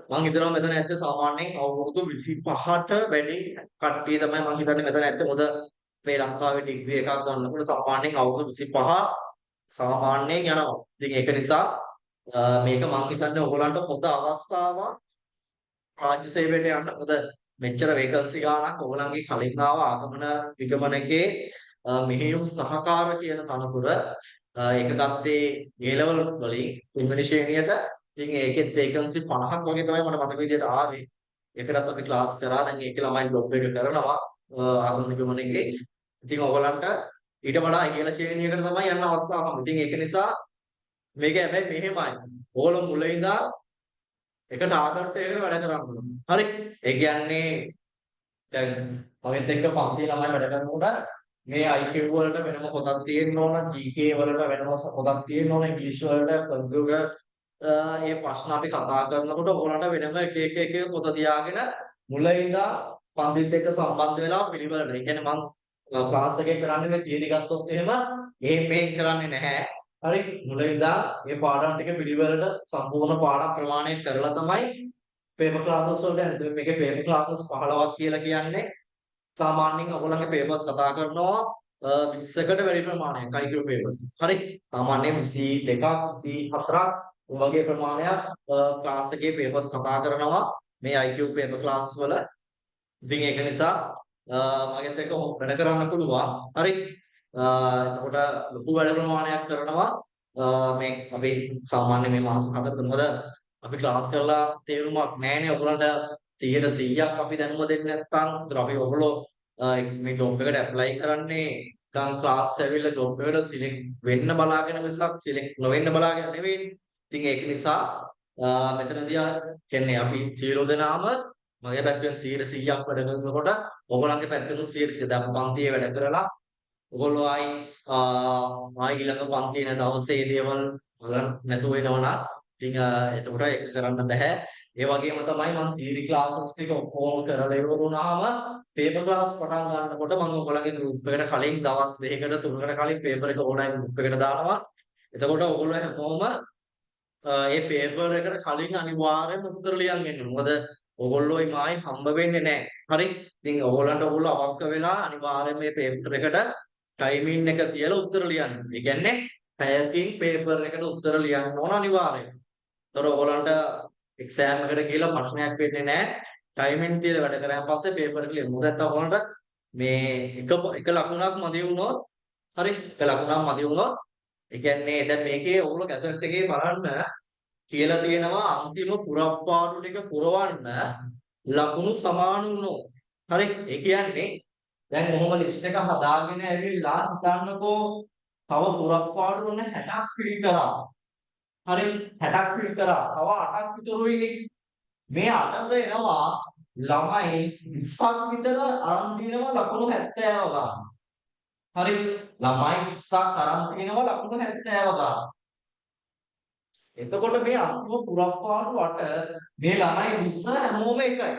මම හිතනවා මෙතන ඇත්ත සාමාන්‍යයෙන් අවුරුදු 25ට වැඩි කට්ටිය තමයි මම හිතන්නේ මෙතන ඇත්ත. මොකද මේ ලංකාවේ ඩිග්‍රී එකක් ගන්නකොට සාමාන්‍යයෙන් අවුරුදු 25 සාමාන්‍යයෙන් යනවා. ඉතින් ඒක නිසා මේක මම හිතන්නේ ඔයගලන්ට හොඳ අවස්ථාවක් රාජ්‍ය සේවයට යන්න. මොකද මෙච්චර වේකන්සි ගාණක් ඔයගලන්ගේ කලින් ආව ආගමන විගමනකේ මෙහෙයුම් සහකාර කියන තනතුර ඒක ගත්තේ A level වලින් තුන්වෙනි ශ්‍රේණියට. ඉතින් ඒකෙත් වේකන්සි 50ක් වගේ තමයි මට මතක විදිහට ආවේ. ඒකටත් අපි ක්ලාස් කරා. දැන් ඒකේ ළමයි ජොබ් එක කරනවා ආගමන විගමනකේ. ඉතින් ඔයගලන්ට ඊට වඩා ඉහළ ශ්‍රේණියකට තමයි යන්න අවස්ථාව හම්බ. ඉතින් ඒක නිසා මේක හැබැයි මෙහෙමයි. ඕගොල්ලෝ මුල ඉඳන් එක ටාගට් එකකට වැඩ කරන්න ඕන. හරි. ඒ කියන්නේ දැන් මගෙත් එක්ක පන්ති ළමයි වැඩ කරනකොට මේ IQ වලට වෙනම පොතක් තියෙන්න ඕන, GK වලට වෙනම පොතක් තියෙන්න ඕන, ඉංග්‍රීසි වලට කම්පියුටර් මේ ප්‍රශ්න අපි කතා කරනකොට ඔයාලට වෙනම එක පොත තියාගෙන මුල ඉඳන් පන්තිත් එක්ක සම්බන්ධ වෙලා පිළිවෙලට. ඒ කියන්නේ මම ක්ලාස් එකේ කරන්නේ මේ තියරි ගත්තොත් එහෙම මෙහෙම කරන්නේ නැහැ. හරි. මුල ඉඳන් මේ පාඩම් ටික පිළිවෙලට සම්පූර්ණ පාඩම් ප්‍රමාණය කරලා තමයි පේපර් ක්ලාසස් වලට යන්නේ. මේකේ පේපර් ක්ලාසස් 15ක් කියලා කියන්නේ සාමාන්‍යයෙන් ඔයගොල්ලන්ගේ පේපර්ස් කතා කරනවා 20කට වැඩි ප්‍රමාණයක් IQ පේපර්ස්. හරි. සාමාන්‍යයෙන් 22ක් 24ක් වගේ ප්‍රමාණයක් ක්ලාස් එකේ පේපර්ස් කතා කරනවා මේ IQ පේපර් ක්ලාස් වල. ඉතින් ඒක නිසා මගෙත් එක්ක වැඩ කරන්න පුළුවන්. හරි. එතකොට ලොකු වැඩ ප්‍රමාණයක් කරනවා මේ අපි සාමාන්‍ය මේ මාස 4 මොකද අපි ක්ලාස් කරලා තේරුමක් නැහැනේ ඔයගොල්ලන්ට 100%ක් අපි දැනුම දෙන්නේ නැත්නම් ඒතර අපි ඔයගොල්ලෝ මේ ජොබ් එකට ඇප්ලයි කරන්නේ නිකන් ක්ලාස් ඇවිල්ලා ජොබ් එකට සිලෙක්ට් වෙන්න බලාගෙන මිසක් සිලෙක්ට් නොවෙන්න බලාගෙන නෙවෙයි. ඉතින් ඒක නිසා මෙතනදී කියන්නේ අපි සියලු දෙනාම මගේ පැත්තෙන් 100%ක් වැඩ කරනකොට ඔයගොල්ලන්ගේ පැත්තෙන් 100% දැන් පන්තියේ වැඩ කරලා ඔයගොල්ලෝ ආයි ඊළඟ පන්තියේ දවසේ දේවල් බලන්න නැතුව වෙනවා. ඉතින් එතකොට ඒක කරන්න බෑ. ඒ වගේම තමයි මම තියරි ක්ලාසස් ටික ඔක්කොම කරලා ඉවර වුණාම පේපර් ක්ලාස් පටන් ගන්නකොට මම ඔයගොල්ලන්ගේ ගෲප් එකට කලින් දවස් 2කට 3කට කලින් පේපර් එක ඕනලයින් ගෲප් එකට දානවා. එතකොට ඔයගොල්ලෝ හැමෝම මේ පේපර් එකට කලින් අනිවාර්යයෙන්ම උත්තර ලියන් එන්න. මොකද ඔයගොල්ලෝ මායි හම්බ වෙන්නේ නැහැ. හරි. ඉතින් ඔයගොල්ලෝ අවංක වෙලා අනිවාර්යයෙන් මේ පේපර් එකට ටයිමින් එක තියලා උත්තර ලියන්න. ඒ කියන්නේ පැයකින් පේපර් එකට උත්තර ලියන්න ඕන අනිවාර්යයෙන්. ඒතර ඔයගොල්ලන්ට එක්සෑම් එකට ගිහලා ප්‍රශ්නයක් වෙන්නේ නැහැ. ටයිමින් තියලා වැඩ කරාන් පස්සේ පේපර් එක ලියන්න. මොකද නැත්නම් ඔයගොල්ලන්ට මේ එක ලකුණක් මදි වුණොත් හරි එක ලකුණක් මදි වුණොත් ඒ කියන්නේ දැන් මේකේ ඔයගොල්ලෝ කැසට් එකේ බලන්න කියලා තියෙනවා අන්තිම පුරප්පාඩු ටික පුරවන්න ලකුණු සමාන වුණොත්. හරි. ඒ කියන්නේ දැන් කොහොම ලිස්ට් එක හදාගෙන ඇවිල්ලා හිතන්නකෝ තව පුරප්පාඩු වුණ 60ක් ෆිල් කරා. හරි 60ක් ෆිල් කරා. තව 8ක් විතරුයිනේ. මේ 8ට එනවා ළමයි 20ක් විතර අරන් දිනනවා ලකුණු 70 ගන්න. හරි ළමයි 20ක් අරන් දිනනවා ලකුණු 70 ගන්න. එතකොට මේ අන්තිම පුරප්පාඩු 8 මේ ළමයි 20 හැමෝම එකයි.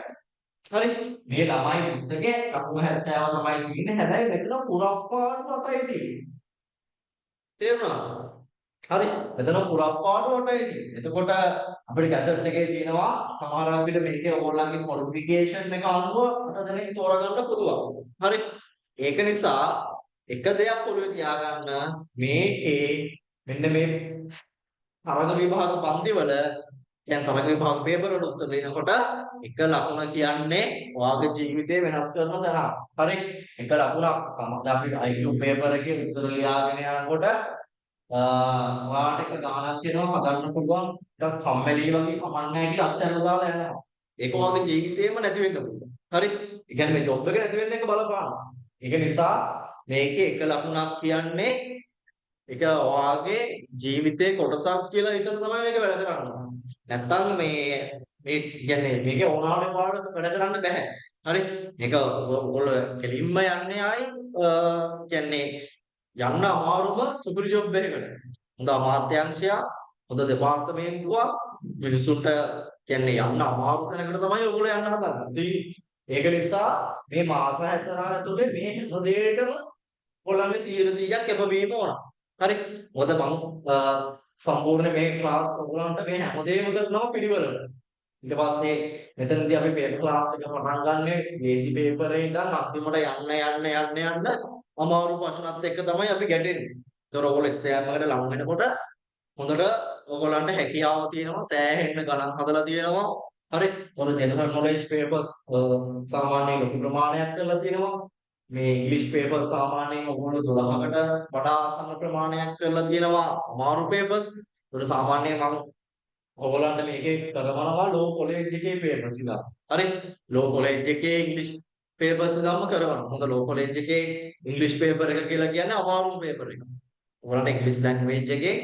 හරි මේ ළමයි 20ගේ ලකුණු 70 තමයි තියෙන්නේ. හැබැයි මෙතන පුරප්පාඩු 8යි තියෙන්නේ. තේරුණාද? හරි මෙතන පුරප්පාඩු 8යි තියෙන්නේ. එතකොට අපිට කැසට් එකේ තියෙනවා සමහර අපිට මේකේ ඕගොල්ලන්ගේ මොඩිෆිකේෂන් එක අනුව 8 දෙනෙක් තෝරගන්න පුළුවන්. හරි ඒක නිසා එක දෙයක් ඔළුවේ තියාගන්න මේකේ මෙන්න මේ තරග විභාග පන්තිවල දැන් තරග විභාග පේපර් වල උත්තර දෙනකොට එක ලකුණ කියන්නේ ඔයාගේ ජීවිතේ වෙනස් කරන තරම්. හරි එක ලකුණක් සමහර අපි IQ පේපර් එකේ උත්තර ලියාගෙන යනකොට ඔයාට එක ගානක් එනවා හදන්න පුළුවන්. ටිකක් කම්මැලි වගේ කමන්නේ නැහැ කියලා අත්හැරලා දාලා යනවා. ඒක ඔයාගේ ජීවිතේම නැති වෙන්න පුළුවන්. හරි ඒ කියන්නේ මේ ජොබ් එක නැති වෙන්න එක බලපානවා. ඒක නිසා මේකේ එක ලකුණක් කියන්නේ ඒක ඔයාගේ ජීවිතේ කොටසක් කියලා හිතන තමයි මේක වැඩ කරන්නේ. නැත්තම් මේ කියන්නේ මේකේ ඕනාවට ඔයාලට වැඩ කරන්න බෑ. හරි. මේක ඔයගොල්ලෝ කෙලින්ම යන්නේ ආයි කියන්නේ යන්න අමාරුම සුපිරි ජොබ් එකකට. හොඳ අමාත්‍යාංශයක්, හොඳ දෙපාර්තමේන්තුවක් මිනිසුන්ට කියන්නේ යන්න අමාරු තැනකට තමයි ඔයගොල්ලෝ යන්න හදන්නේ. ඉතින් ඒක නිසා මේ මාස 69 ඇතුලේ මේ හැම දෙයකටම ඔයගොල්ලන්ගේ 100% කැපවීම ඕන. හරි. මොකද මම සම්පූර්ණ මේ ක්ලාස් ඔයගොල්ලන්ට මේ හැමදේම කරනවා පිළිවෙලට. ඊට පස්සේ මෙතනදී අපි පේපර් ක්ලාස් එක පටන් ගන්නෙ බේසි පේපරේ ඉඳන් අන්තිමට යන්න අමාරු ප්‍රශ්නත් එක්ක තමයි අපි ගැටෙන්නේ. ඒතර ඔයගොල්ලෝ එක්සෑම් එකට ලඟ වෙනකොට හොඳට ඔයගොල්ලන්ට හැකියාව තියෙනවා සෑහෙන්න ගණන් හදලා තියෙනවා. හරි. මොකද ජෙනරල් නොලෙජ් පේපර්ස් සාමාන්‍යයෙන් ලොකු ප්‍රමාණයක් කරලා තියෙනවා. මේ ඉංග්‍රීසි පේපර්ස් සාමාන්‍යයෙන් ඔයගොල්ලෝ 12කට වඩා ආසන්න ප්‍රමාණයක් කරලා තියෙනවා අමාරු පේපර්ස්. ඒතර සාමාන්‍යයෙන් මම ඔයගොල්ලන්ට මේකේ කරවනවා ලෝ කොලෙජ් එකේ පේපර්ස් ඉදා. හරි. ලෝ කොලෙජ් එකේ ඉංග්‍රීසි පේපර්ස් ඉදාම කරවනවා. මොකද ලෝ කොලෙජ් එකේ ඉංග්‍රීසි පේපර් එක කියලා කියන්නේ අමාරුම පේපර් එක. ඔයාලට ඉංග්‍රීසි ලැන්ග්වේජ් එකේ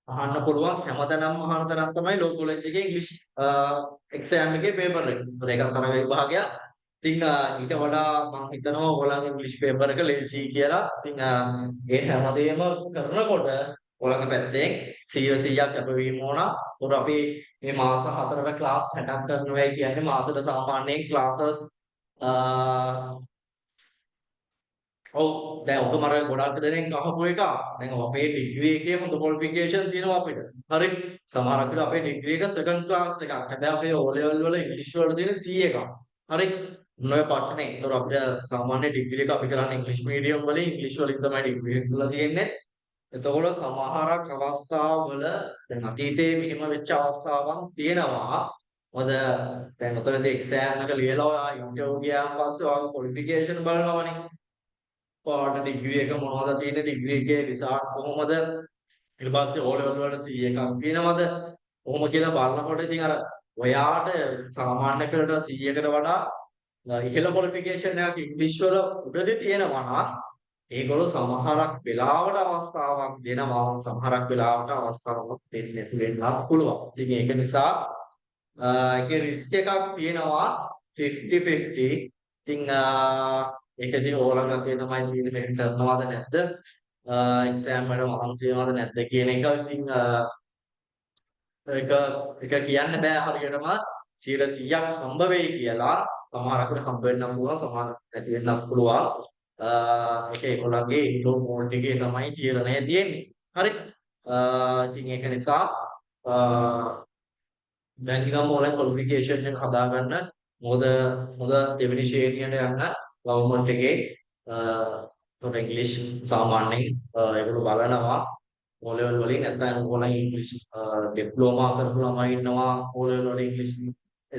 අහන්න පුළුවන් හැමතැනම අහන තරම් තමයි ලෝ කොලෙජ් එකේ ඉංග්‍රීසි එක්සෑම් එකේ පේපර් එක. ඒතර ඒක තරග විභාගයක්. ඉතින් ඊට වඩා මම හිතනවා ඔයගොල්ලන්ගේ ඉංග්‍රීසි පේපර් එක ලේසි කියලා. ඉතින් ඒ හැමදේම කරනකොට ඔයගොල්ලන්ගේ පැත්තෙන් 100%ක් කැපවීම ඕන. උර අපි මේ මාස 4කට ක්ලාස් 60ක් කරනවා කියන්නේ මාසෙට සාමාන්‍යයෙන් ක්ලාසස් ඔව් දැන් ඔක මර ගොඩක් දෙනෙක් අහපු එක. දැන් අපේ ඩිග්‍රී එකේ හොඳ ක්වොලිෆිකේෂන් තියෙනවා අපිට. හරි. සමහරක් වෙලාවට අපේ ඩිග්‍රී එක සෙකන්ඩ් ක්ලාස් එකක්. හැබැයි අපේ O level වල ඉංග්‍රීසි වල තියෙන C එකක්. හරි. මොනවයි ප්‍රශ්නේ. ඒතර අපිට සාමාන්‍ය ඩිග්‍රී එක අපි කරන්නේ ඉංග්‍රීසි මීඩියම් වලින් ඉංග්‍රීසි වලින් තමයි ඩිග්‍රී එක කරලා තියෙන්නේ. එතකොට සමහරක් අවස්ථාවල දැන් අතීතයේ මෙහෙම වෙච්ච අවස්ථාවන් තියෙනවා. මොකද දැන් ඔතනදී එක්සෑම් එක ලියලා ඔයා ඉන්ටර්විව් ගියාන් පස්සේ ඔයාගේ ක්වොලිෆිකේෂන් බලනවනේ. ඔයාලට ඩිග්‍රී එක මොනවද තියෙන්නේ? ඩිග්‍රී එකේ රිසල්ට් කොහොමද? ඊට පස්සේ O level වලට C එකක් තියෙනවද? කොහොම කියලා බලනකොට ඉතින් අර ඔයාට සාමාන්‍ය පෙළට C එකට වඩා ඉහළ ක්වොලිෆිකේෂන් එකක් ඉංග්‍රීසි වල උඩදී තියෙනවා නම් ඒගොල්ලෝ සමහරක් වෙලාවට අවස්ථාවක් දෙනවා සමහරක් වෙලාවට අවස්ථාවක් දෙන්නේ නැති වෙන්නත් පුළුවන්. ඉතින් ඒක නිසා ඒකේ රිස්ක් එකක් තියෙනවා 50-50. ඉතින් ඒකදී ඕලංගා තමයි තියෙන්නේ මේක කරනවද නැද්ද? එක්සෑම් වල මහන්සි වෙනවද නැද්ද කියන එක ඉතින් ඒක කියන්න බෑ හරියටම 100%ක් හම්බ වෙයි කියලා. සමහරකට හම්බ වෙන්නත් පුළුවන් සමහර නැති වෙන්නත් පුළුවන්. ඒක ඒගොල්ලන්ගේ ඉන්ඩෝර් මෝඩ් එකේ තමයි තීරණය තියෙන්නේ. හරි. ඉතින් ඒක නිසා දැන් නිකම්ම ඔයාලා ක්වොලිෆිකේෂන් එක හදාගන්න මොකද හොඳ දෙවෙනි ශ්‍රේණියට යන්න ගවර්න්මන්ට් එකේ තොර ඉංග්‍රීසි සාමාන්‍යයෙන් ඒගොල්ලෝ බලනවා O level වලින් නැත්නම් ඕගොල්ලන් ඉංග්‍රීසි ඩිප්ලෝමා කරපු ළමයි ඉන්නවා O level වල ඉංග්‍රීසි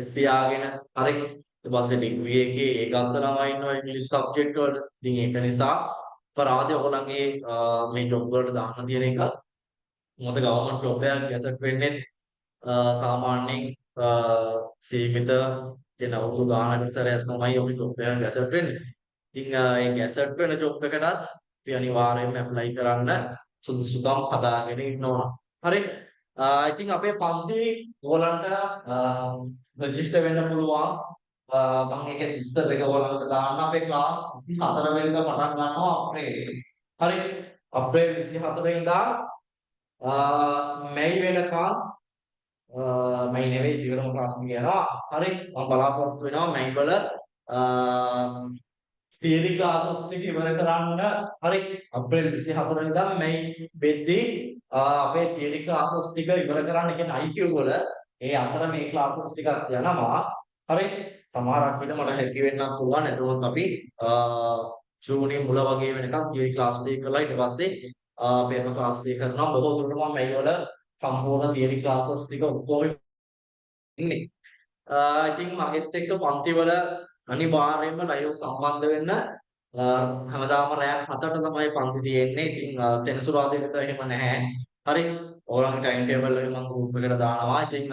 SP ආගෙන හරි ඊට පස්සේ ඩිග්‍රී එකේ ඒකාන්ත ළමයි ඉන්නවා ඉංග්‍රීසි සබ්ජෙක්ට් වල. ඉතින් ඒක නිසා අපරාධය ඔයගොල්ලන්ගේ මේ ජොබ් වලට දාන්න තියෙන එක මොකද ගවර්න්මන්ට් ජොබ් එකක් ගැසට් වෙන්නේ සාමාන්‍යයෙන් සීමිත කියන අවුරුදු ගානකට සැරයක් තමයි ඔය ජොබ් එක ගැසට් වෙන්නේ. ඉතින් ඒ ගැසට් වෙන ජොබ් එකටත් අපි අනිවාර්යයෙන්ම ඇප්ලයි කරන්න සුදුසුකම් හදාගෙන ඉන්න ඕන. හරි. ඉතින් අපේ පන්ති ඕලන්ට රෙජිස්ටර් වෙන්න පුළුවන්. මම ඒක විස්තර එක ඔයාලට දාන්න අපේ ක්ලාස් 24 වෙනිදා පටන් ගන්නවා අප්‍රේල්. හරි. අප්‍රේල් 24 වෙනිදා මැයි වෙනකන් මැයි නෙවෙයි දිගටම ක්ලාස් ගියනවා. හරි. මම බලාපොරොත්තු වෙනවා මැයි වල තියරි ක්ලාසස් ටික ඉවර කරන්න. හරි. අප්‍රේල් 24 වෙනිදා මැයි වෙද්දී අපේ තියරි ක්ලාසස් ටික ඉවර කරන්න කියන්නේ IQ වල ඒ අතර මේ ක්ලාසස් ටිකක් යනවා. හරි. සමහරක් විට මට හැකි වෙන්නත් පුළුවන්. එතකොට අපි ජූනි මුල වගේ වෙනකන් තියරි ක්ලාස් ටික කරලා ඊට පස්සේ පේපර් ක්ලාස් ටික කරනවා. බොහෝ දුරට මම මේ වල සම්පූර්ණ තියරි ක්ලාසස් ටික ඔක්කොම ඉන්නේ. ඉතින් මගෙත් එක්ක පන්ති වල අනිවාර්යයෙන්ම ලයිව් සම්බන්ධ වෙන්න හැමදාම රැයක් 7ට තමයි පන්ති තියෙන්නේ. ඉතින් සෙනසුරාදාට එහෙම නැහැ. හරි. ඕගොල්ලන්ගේ ටයිම් ටේබල් එක මම ගෲප් එකට දානවා. ඉතින්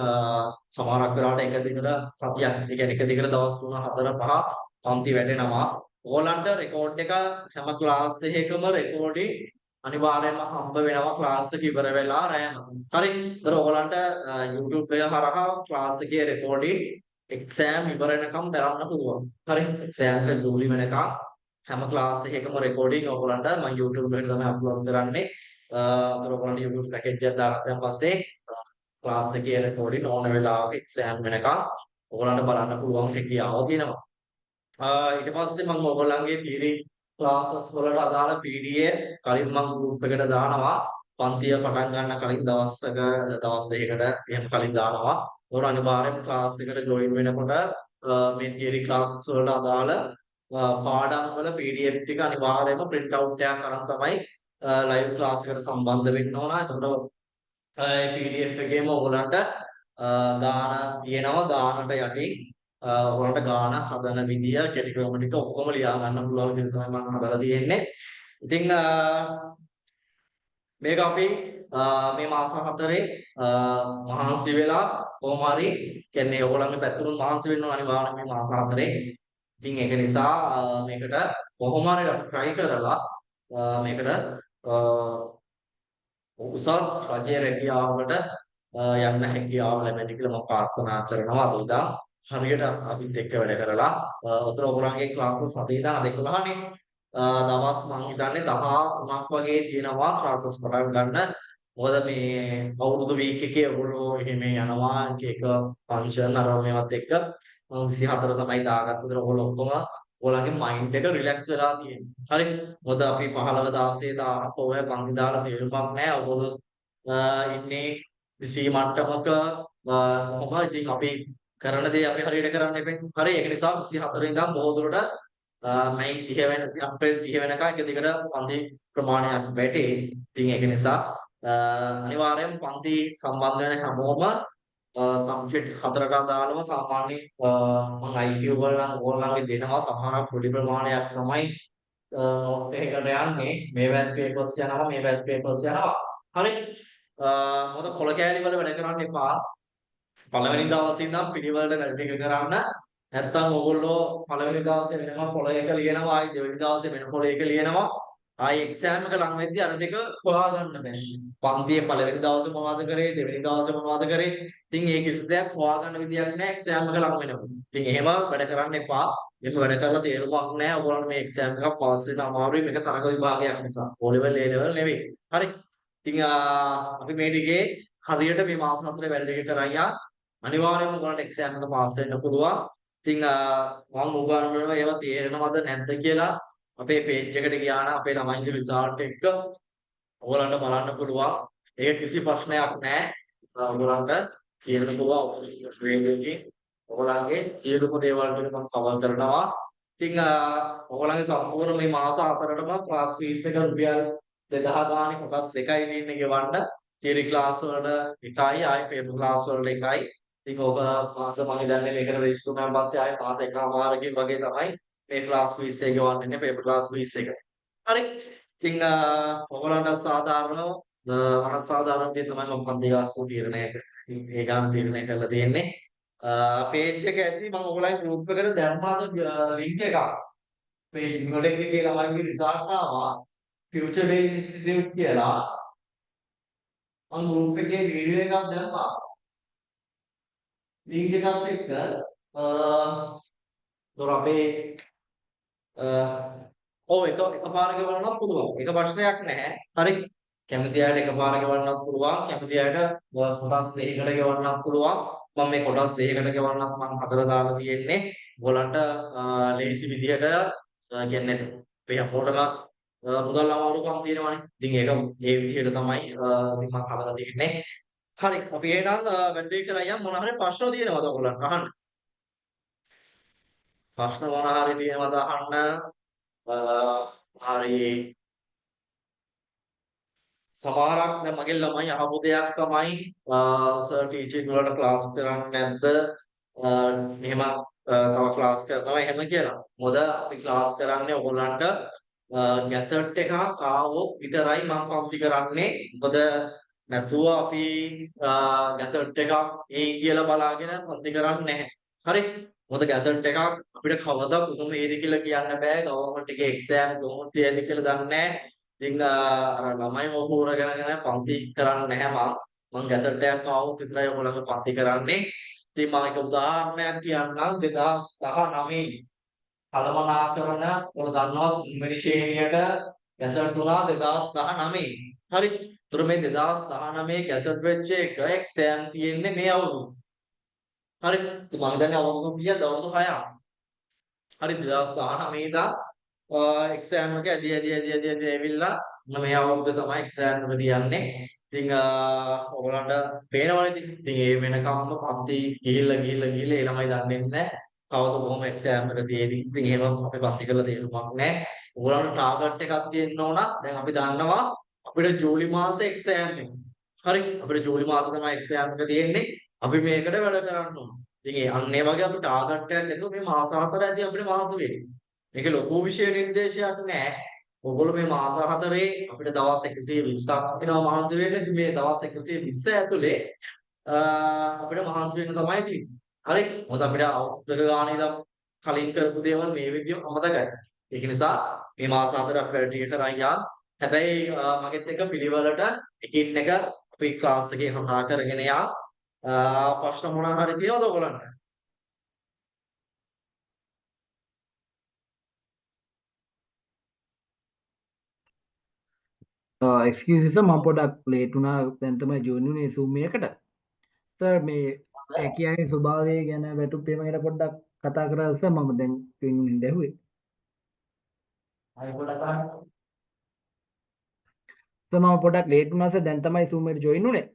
සමහරක් වෙලාවට එක දිගට සතියක්, ඒ කියන්නේ එක දිගට දවස් 3 4 5 පන්ති වැටෙනවා. ඕගොල්ලන්ට රෙකෝඩ් එක හැම ක්ලාස් එකකම රෙකෝඩින් අනිවාර්යයෙන්ම හම්බ වෙනවා ක්ලාස් එක ඉවර වෙලා රැයම. හරි. ඒතර ඔයගලන්ට YouTube එක හරහා ක්ලාස් එකේ රෙකෝඩින් එක්සෑම් ඉවර වෙනකම් බලන්න පුළුවන්. හරි. එක්සෑම් එක ජූලි වෙනකම් හැම ක්ලාස් එකකම රෙකෝඩින් ඔයගලන්ට මම YouTube එකට තමයි අප්ලෝඩ් කරන්නේ. ඒතර ඔයගලන්ට YouTube පැකේජ් එකක් දාගත්තන් පස්සේ ක්ලාස් එකේ රෙකෝඩින් ඕන වෙලාවක එක්සෑම් වෙනකම් ඔයගලන්ට බලන්න පුළුවන් හැකියාව තියෙනවා. ඊට පස්සේ මම ඔයගොල්ලන්ගේ theory classes වලට අදාළ PDF කලින් මම group එකට දානවා. පන්තිය පටන් ගන්න කලින් දවසක දවස් දෙකකට එහෙම කලින් දානවා. ඒගොල්ලෝ අනිවාර්යයෙන්ම class එකට join වෙනකොට මේ theory classes වලට අදාළ පාඩම් වල PDF ටික අනිවාර්යයෙන්ම print out එකක් අරන් තමයි live class එකට සම්බන්ධ වෙන්න ඕන. එතකොට ඒ PDF එකේම ඔයගොල්ලන්ට ගාන තියෙනවා. ගානට යටින් ඔයාලට ගාන හදන විදිය කෙටි ක්‍රම ටික ඔක්කොම ලියා ගන්න පුළුවන් විදිහට තමයි මම හදලා තියෙන්නේ. ඉතින් මේක අපි මේ මාස 4 මහන්සි වෙලා කොහොම හරි කියන්නේ ඔයගොල්ලන්ගේ පැත්තෙන් මහන්සි වෙන්න ඕන අනිවාර්යයෙන් මේ මාස 4. ඉතින් ඒක නිසා මේකට කොහොම හරි try කරලා මේකට උසස් රජයේ රැකියාවකට යන්න හැකියාව ලැබෙන්න කියලා මම ප්‍රාර්ථනා කරනවා. අද ඉඳන් හරියට අපිත් එක්ක වැඩ කරලා උතර ඔයගොල්ලන්ගේ ක්ලාසස් 7 ඉඳන් අද 11නේ දවස් මම හිතන්නේ 13ක් වගේ තියෙනවා ක්ලාසස් පටන් ගන්න. මොකද මේ අවුරුදු වීක් එකේ ඔයගොල්ලෝ එහෙම යනවා එක එක ෆන්ක්ෂන් අර මේවත් එක්ක මම 24 තමයි දාගත්තේ. ඒතර ඔයගොල්ලෝ ඔක්කොම ඔයගොල්ලන්ගේ මයින්ඩ් එක රිලැක්ස් වෙලා තියෙනවා. හරි. මොකද අපි 15 16 18 ඔය පන්ති දාලා තේරුමක් නැහැ. ඔයගොල්ලෝ ඉන්නේ විසී මට්ටමක කොහොමද ඉතින් අපි කරන දේ අපි හරියට කරන්න එපේ. හරි ඒක නිසා 24 ඉඳන් බොහෝ දුරට මයි 30 වෙන අප්‍රේල් 30 වෙනකන් එක දිගට පන්ති ප්‍රමාණයක් වැටේ. ඉතින් ඒක නිසා අනිවාර්යයෙන් පන්ති සම්බන්ධ වෙන හැමෝම සබ්ජෙක්ට් හතරකට දාලම සාමාන්‍ය මම IQ වල නම් ඕගොල්ලන්ගේ දෙනවා සමහරක් පොඩි ප්‍රමාණයක් තමයි නෝට් එකකට යන්නේ. මේ වැත් පේපර්ස් යනවා මේ වැත් පේපර්ස් යනවා. හරි. මොකද කොළ කෑලි වල වැඩ කරන්න එපා. පළවෙනි දවසේ ඉඳන් පිළිවෙලට වැඩ ටික කරන්න. නැත්තම් ඔයගොල්ලෝ පළවෙනි දවසේ වෙනම පොළ එක ලියනවා, ආයි දෙවෙනි දවසේ වෙන පොළ එක ලියනවා. ආයි එක්සෑම් එක ලඟ වෙද්දී අර ටික හොයාගන්න බෑ. පන්තියේ පළවෙනි දවසේ මොනවද කරේ, දෙවෙනි දවසේ මොනවද කරේ. ඉතින් ඒ කිසි දෙයක් හොයාගන්න විදියක් නෑ එක්සෑම් එක ලඟ වෙනකොට. ඉතින් එහෙම වැඩ කරන්න එපා. එහෙම වැඩ කරලා තේරුමක් නෑ. ඔයගොල්ලෝ මේ එක්සෑම් එකක් පාස් වෙන්න අමාරුයි. මේක තරග විභාගයක් නිසා. O level A level නෙවෙයි. හරි. ඉතින් අපි මේ ටිකේ හරියට මේ මාස 4 වැඩ ටික කරන් අනිවාර්යයෙන්ම ඔයාලට එක්සෑම් එක පාස් වෙන්න පුළුවන්. ඉතින් මම උගන්වනවා ඒවා තේරෙනවද නැද්ද කියලා අපේ පේජ් එකට ගියා නම් අපේ ළමයින්ගේ රිසල්ට් එක ඔයාලන්ට බලන්න පුළුවන්. ඒක කිසි ප්‍රශ්නයක් නැහැ. ඔයාලන්ට කියන්න පුළුවන් ට්‍රේනින්ග් ඔයාලගේ සියලුම දේවල් වල මම කවර් කරනවා. ඉතින් ඔයාලගේ සම්පූර්ණ මේ මාස 4ටම ක්ලාස් ෆීස් එක රුපියල් 2000 ගානේ කොටස් දෙකයි දෙන්නේ ගෙවන්න. තියරි ක්ලාස් වල එකයි ආයි පේපර් ක්ලාස් වල එකයි. ඉතින් ඔබ මාස මම හිතන්නේ මේකට රෙජිස්ටර් වුණාන් පස්සේ ආයෙ මාස එකමාරකින් වගේ තමයි මේ ක්ලාස් ෆීස් එක ගෙවන්නේ පේපර් ක්ලාස් ෆීස් එක. හරි. ඉතින් ඔයගොල්ලන්ට සාධාරණව අසාධාරණ දේ තමයි මම පන්ති ගාස්තු තීරණය ඒ ගාන තීරණය කරලා තියෙන්නේ. පේජ් එක ඇති මම ඔයගොල්ලන්ගේ ගෲප් එකට දැම්මාද ලින්ක් එකක්. මේ ඉංග්‍රීසි එකේ ළමයින්ගේ රිසල්ට් ආවා ෆියුචර් බේස් ඉන්ස්ටිටියුට් කියලා මම ගෲප් එකේ වීඩියෝ එකක් දැම්මා. ලින්ක් එකත් එක්ක දොර අපේ ඔව් එකපාර ගෙවන්නත් පුළුවන්. ඒක ප්‍රශ්නයක් නැහැ. හරි. කැමති අයට එකපාර ගෙවන්නත් පුළුවන්. කැමති අයට කොටස් දෙකකට ගෙවන්නත් පුළුවන්. මම මේ කොටස් දෙකකට ගෙවන්නත් මම හදලා දාලා තියෙන්නේ. ඔයගලන්ට ලේසි විදිහට කියන්නේ මේ අපෝටම මුදල් අමාරුකම් තියෙනවානේ. ඉතින් ඒක ඒ විදිහට තමයි ඉතින් මම හදලා තියෙන්නේ. හරි අපි එහෙනම් වැඩේ කරලා යම් මොන හරි ප්‍රශ්න තියෙනවද ඔයගොල්ලන්ට අහන්න? ප්‍රශ්න මොන හරි තියෙනවද අහන්න? හරි සමහරක් දැන් මගේ ළමයි අහපු දෙයක් තමයි සර් ටීචින් වලට ක්ලාස් කරන්නේ නැද්ද? මෙහෙම තව ක්ලාස් කරනවා එහෙම කියලා. මොකද අපි ක්ලාස් කරන්නේ ඔයගොල්ලන්ට ගැසට් එකක් ආවොත් විතරයි මම පන්ති කරන්නේ. මොකද නැතුව අපි ගැසට් එකක් ඒ කියලා බලාගෙන පන්ති කරන්නේ නැහැ. හරි. මොකද ගැසට් එකක් අපිට කවදා කොහොම ඒද කියලා කියන්න බෑ. ගවර්න්මන්ට් එකේ එක්සෑම් කොහොමද තියන්නේ කියලා දන්නේ නැහැ. ඉතින් අර ළමයි මොහොර ගණන් පන්ති කරන්නේ නැහැ මම ගැසට් එකක් ආවොත් විතරයි ඔයගොල්ලන්ගේ පන්ති කරන්නේ. ඉතින් මම එක උදාහරණයක් කියන්නම් 2019 කළමනාකරණ ඔයාලා දන්නවා තුන්වෙනි ශ්‍රේණියට ගැසට් වුණා 2019. හරි. ඒතර මේ 2019 ගැසට් වෙච්ච එක එක්සෑම් තියෙන්නේ මේ අවුරුදු. හරි. ඉතින් මම හිතන්නේ අවුරුදු කීයද? අවුරුදු 6ක්. හරි 2019 ඉඳන් එක්සෑම් එක ඇදී ඇවිල්ලා මේ අවුරුද්ද තමයි එක්සෑම් එක තියන්නේ. ඉතින් ඔයගොල්ලන්ට පේනවනේ ඉතින් ඒ වෙනකම්ම පන්ති ගිහිල්ලා ඒ ළමයි දන්නේ නැහැ. කවුද කොහොම එක්සෑම් එක තියේදී. ඉතින් එහෙම අපි පන්ති කරලා තේරුමක් නැහැ. ඔයගොල්ලන්ට ටාගට් එකක් තියෙන්න ඕන. දැන් අපි දන්නවා අපිට ජූලි මාසේ එක්සෑම් එක. හරි. අපිට ජූලි මාසේ තමයි එක්සෑම් එක තියෙන්නේ. අපි මේකට වැඩ කරන්න ඕන. ඉතින් අන්න ඒ වගේ අපි ටාගට් එකක් ඇතුව මේ මාස 4 ඇදී අපිට මාස වෙන්නේ. මේක ලොකු විෂය නිර්දේශයක් නෑ. ඔයගොල්ලෝ මේ මාස 4 අපිට දවස් 120ක් වෙනවා මහන්සි වෙන්න. මේ දවස් 120 ඇතුලේ අපිට මහන්සි වෙන්න තමයි තියෙන්නේ. හරි. මොකද අපිට අවුරුද්දක ගානේ ඉඳන් කලින් කරපු දේවල් මේ විදිහම අමතකයි. ඒක නිසා මේ මාස 4 අපි වැඩ ටික කරන් යා. හැබැයි මගෙත් එක පිළිවෙලට එකින් එක අපි ක්ලාස් එකේ කතා කරගෙන යා. ප්‍රශ්න මොනවා හරි තියෙනවද ඔයගොල්ලන්ට? එක්ස්කියුස් සර් මම පොඩක් ලේට් වුණා දැන් තමයි ජොයින් වුනේ Zoom එකකට. සර් මේ රැකියාවේ ස්වභාවය ගැන වැටුප් තේම ගැන පොඩ්ඩක් කතා කරලා සර් මම දැන් පින්ුනින් දැහුවේ. අය පොඩක් අහන්න. සර් මම පොඩක් ලේට් වුණා සර් දැන් තමයි Zoom එකට ජොයින් වුනේ.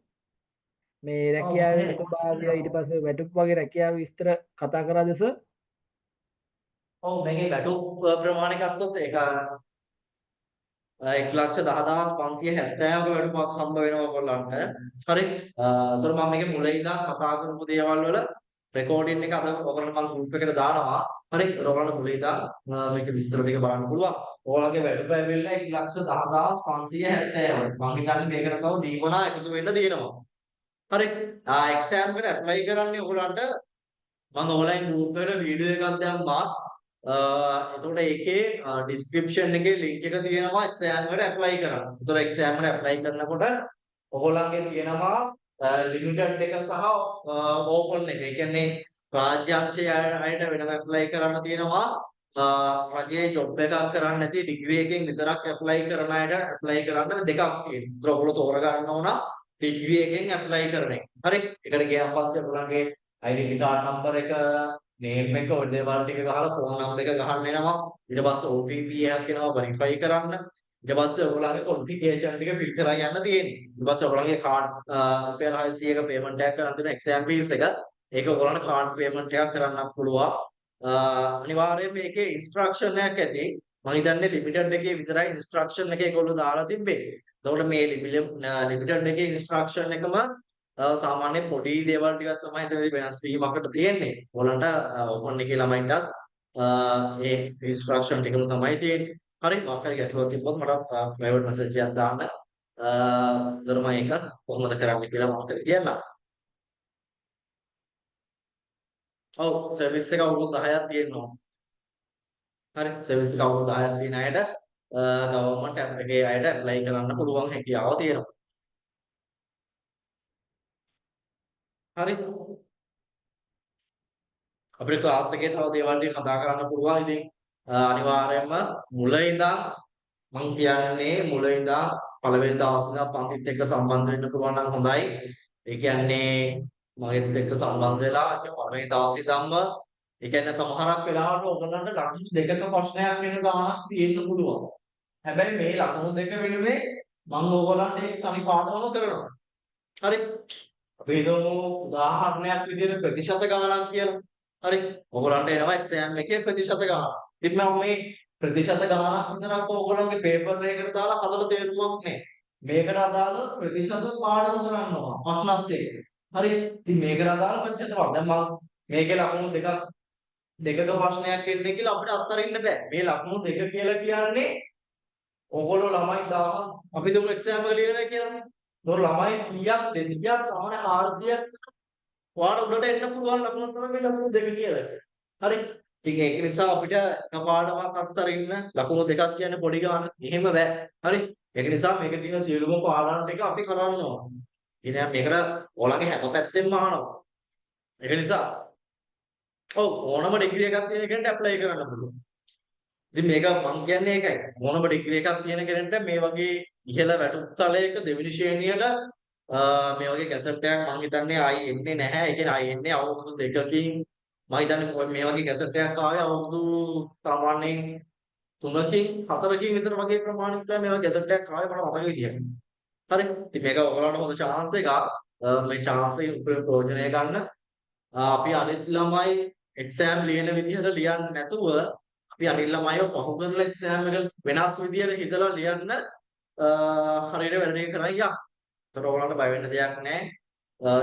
මේ රැකියාවේ ස්වභාවය ඊට පස්සේ වැටුප් වගේ රැකියාව විස්තර කතා කරාද සර්? ඔව් මේකේ වැටුප් ප්‍රමාණය ගත්තොත් ඒක 1,10,570ක වැටුපක් හම්බ වෙනවා ඔයගොල්ලන්ට. හරි. ඒතර මම මේකේ මුලින් ඉඳන් කතා කරපු දේවල් වල රෙකෝඩින් එක අද ඔයගොල්ලන්ට මම ගෲප් එකට දානවා. හරි. ඔයගොල්ලන්ට මුලින් ඉඳන් මේක විස්තර ටික බලන්න පුළුවන්. ඔයාලගේ වැටුප ඇවිල්ලා 1,10,570යි. මම හිතන්නේ මේකට තව දීවනා එකතු වෙන්න තියෙනවා. හරි. එක්සෑම් එකට ඇප්ලයි කරන්නේ ඔයගොල්ලන්ට මම ඔන්ලයින් ගෲප් එකට වීඩියෝ එකක් දැම්මා. එතකොට ඒකේ ඩිස්ක්‍රිප්ෂන් එකේ ලින්ක් එක තියෙනවා එක්සෑම් එකට ඇප්ලයි කරන්න. ඒතකොට එක්සෑම් එකට ඇප්ලයි කරනකොට ඔයගොල්ලන්ගේ තියෙනවා ලිමිටඩ් එක සහ ඕපන් එක. ඒ කියන්නේ රාජ්‍යාංශයේ අයට වෙනම ඇප්ලයි කරන්න තියෙනවා. රජයේ ජොබ් එකක් කරන්න නැති ඩිග්‍රී එකෙන් විතරක් ඇප්ලයි කරන අයට ඇප්ලයි කරන්න දෙකක් තියෙනවා. ඒතකොට ඔයගොල්ලෝ තෝරගන්න ඕන ඩිග්‍රී එකෙන් ඇප්ලයි කරන එක. හරි. ඒකට ගියාන් පස්සේ ඔයගොල්ලන්ගේ ID කාඩ් නම්බර් එක නේම් එක ඔය දේවල් ටික ගහලා ෆෝන් නම්බර් එක ගහන්න එනවා. ඊට පස්සේ OTP එකක් එනවා වෙරිෆයි කරන්න. ඊට පස්සේ ඔයගොල්ලන්ගේ කොන්ෆිගරේෂන් ටික ෆිල් කරලා යන්න තියෙන්නේ. ඊට පස්සේ ඔයගොල්ලන්ගේ කාඩ් රුපියල් 600ක පේමන්ට් එකක් කරන් දෙන එක්සෑම් ෆීස් එක. ඒක ඔයගොල්ලන්ට කාඩ් පේමන්ට් එකක් කරන්නත් පුළුවන්. අනිවාර්යයෙන් මේකේ ඉන්ස්ට්‍රක්ෂන් එකක් ඇති. මම හිතන්නේ ලිමිටඩ් එකේ විතරයි ඉන්ස්ට්‍රක්ෂන් එක ඒගොල්ලෝ දාලා තිබ්බේ. එතකොට මේ ලිමිටඩ් එකේ ඉන්ස්ට්‍රක්ෂන් එකම සාමාන්‍ය පොඩි දේවල් ටිකක් තමයි ඉතින් වෙනස් වීමකට තියෙන්නේ. ඔයාලන්ට ඕපන් එකේ ළමයින්ටත් ඒ ඉන්ස්ට්‍රක්ෂන් ටිකම තමයි තියෙන්නේ. හරි. මොකක් හරි ගැටලුවක් තිබ්බොත් මට ප්‍රයිවට් මෙසේජ් එකක් දාන්න. මම ඒක කොහොමද කරන්නේ කියලා මම කියන්නම්. ඔව් සර්විස් එක අවුරුදු 10ක් තියෙනවා. හරි. සර්විස් එක අවුරුදු 10ක් තියෙන අයට ගවර්න්මන්ට් ඇප් එකේ අයට ඇප්ලයි කරන්න පුළුවන් හැකියාව තියෙනවා. හරි. අපිට ක්ලාස් එකේ තව දේවල් ටික කතා කරන්න පුළුවන්. ඉතින් අනිවාර්යයෙන්ම මුල ඉඳන් මම කියන්නේ මුල ඉඳන් පළවෙනි දවස් ඉඳන් පන්තිත් එක්ක සම්බන්ධ වෙන්න පුළුවන් නම් හොඳයි. ඒ කියන්නේ මගෙත් එක්ක සම්බන්ධ වෙලා පළවෙනි දවස් ඉඳන්ම ඒ කියන්නේ සමහරක් වෙලාවට ඔයගොල්ලන්ට ලකුණු දෙකක ප්‍රශ්නයක් වෙන ගානක් තියෙන්න පුළුවන්. හැබැයි මේ ලකුණු දෙක වෙනුවේ මම ඕගොල්ලන්ට ඒක තනි පාඩමම කරනවා. හරි. අපි හිතමු උදාහරණයක් විදිහට ප්‍රතිශත ගණනක් කියලා. හරි. ඔයගොල්ලන්ට එනවා එක්සෑම් එකේ ප්‍රතිශත ගණන. ඉතින් මම මේ ප්‍රතිශත ගණනක් විතරක් ඔයගොල්ලන්ගේ පේපර් එකකට දාලා හදලා තේරුමක් නැහැ. මේකට අදාළ ප්‍රතිශත පාඩම කරන්න ඕන. ප්‍රශ්නත් එක්ක. හරි. ඉතින් මේකට අදාළ ප්‍රතිශත පාඩම. දැන් මම මේකේ ලකුණු දෙකක ප්‍රශ්නයක් එන්නේ කියලා අපිට අත්හරින්න බෑ. මේ ලකුණු දෙක කියලා කියන්නේ ඔයගොල්ලෝ ළමයි 1000 අපි දුන්නු එක්සෑම් එක ලියනවා කියලානේ. ඒතොර ළමයි 100ක් 200ක් සමාන 400ක් ඔයාලට උඩට එන්න පුළුවන් ලකුණු තමයි මේ ලකුණු දෙක කියලා. හරි. ඉතින් ඒක නිසා අපිට එකපාරටම අත්තරින්න ලකුණු දෙකක් කියන්නේ පොඩි ගානක්. එහෙම බෑ. හරි. ඒක නිසා මේකේ තියෙන සියලුම පාඩම් ටික අපි කරන්න ඕන. ඉතින් මේකට ඔයාලගේ හැම පැත්තෙන්ම අහනවා. ඒක නිසා ඔව් ඕනම ඩිග්‍රී එකක් තියෙන කෙනෙක්ට ඇප්ලයි කරන්න පුළුවන්. ඉතින් මේක මම කියන්නේ ඒකයි. ඕනම ඩිග්‍රී එකක් තියෙන කෙනෙක්ට මේ වගේ ඉහළ වැටුප් තලයක දෙවෙනි ශ්‍රේණියට මේ වගේ කැසට් එකක් මම හිතන්නේ ආයි එන්නේ නැහැ. ඒ කියන්නේ ආයි එන්නේ අවුරුදු දෙකකින් මම හිතන්නේ මේ වගේ කැසට් එකක් ආවේ අවුරුදු සාමාන්‍යයෙන් 3කින් 4කින් විතර වගේ ප්‍රමාණයක් තමයි මේ වගේ කැසට් එකක් ආවේ මට මතක විදියට. හරි. ඉතින් මේක ඔයගොල්ලන්ට හොඳ chance එකක්. මේ chance එකෙන් ප්‍රයෝජනය ගන්න. අපි අනිත් ළමයි එක්සෑම් ලියන විදිහට ලියන්නේ නැතුව අපි අනිත් ළමයිව පහු කරලා එක්සෑම් එක වෙනස් විදිහට හිතලා ලියන්න හරියට වැඩ ටික කරන් යන්න. ඒතර ඔයාලට බය වෙන්න දෙයක් නැහැ.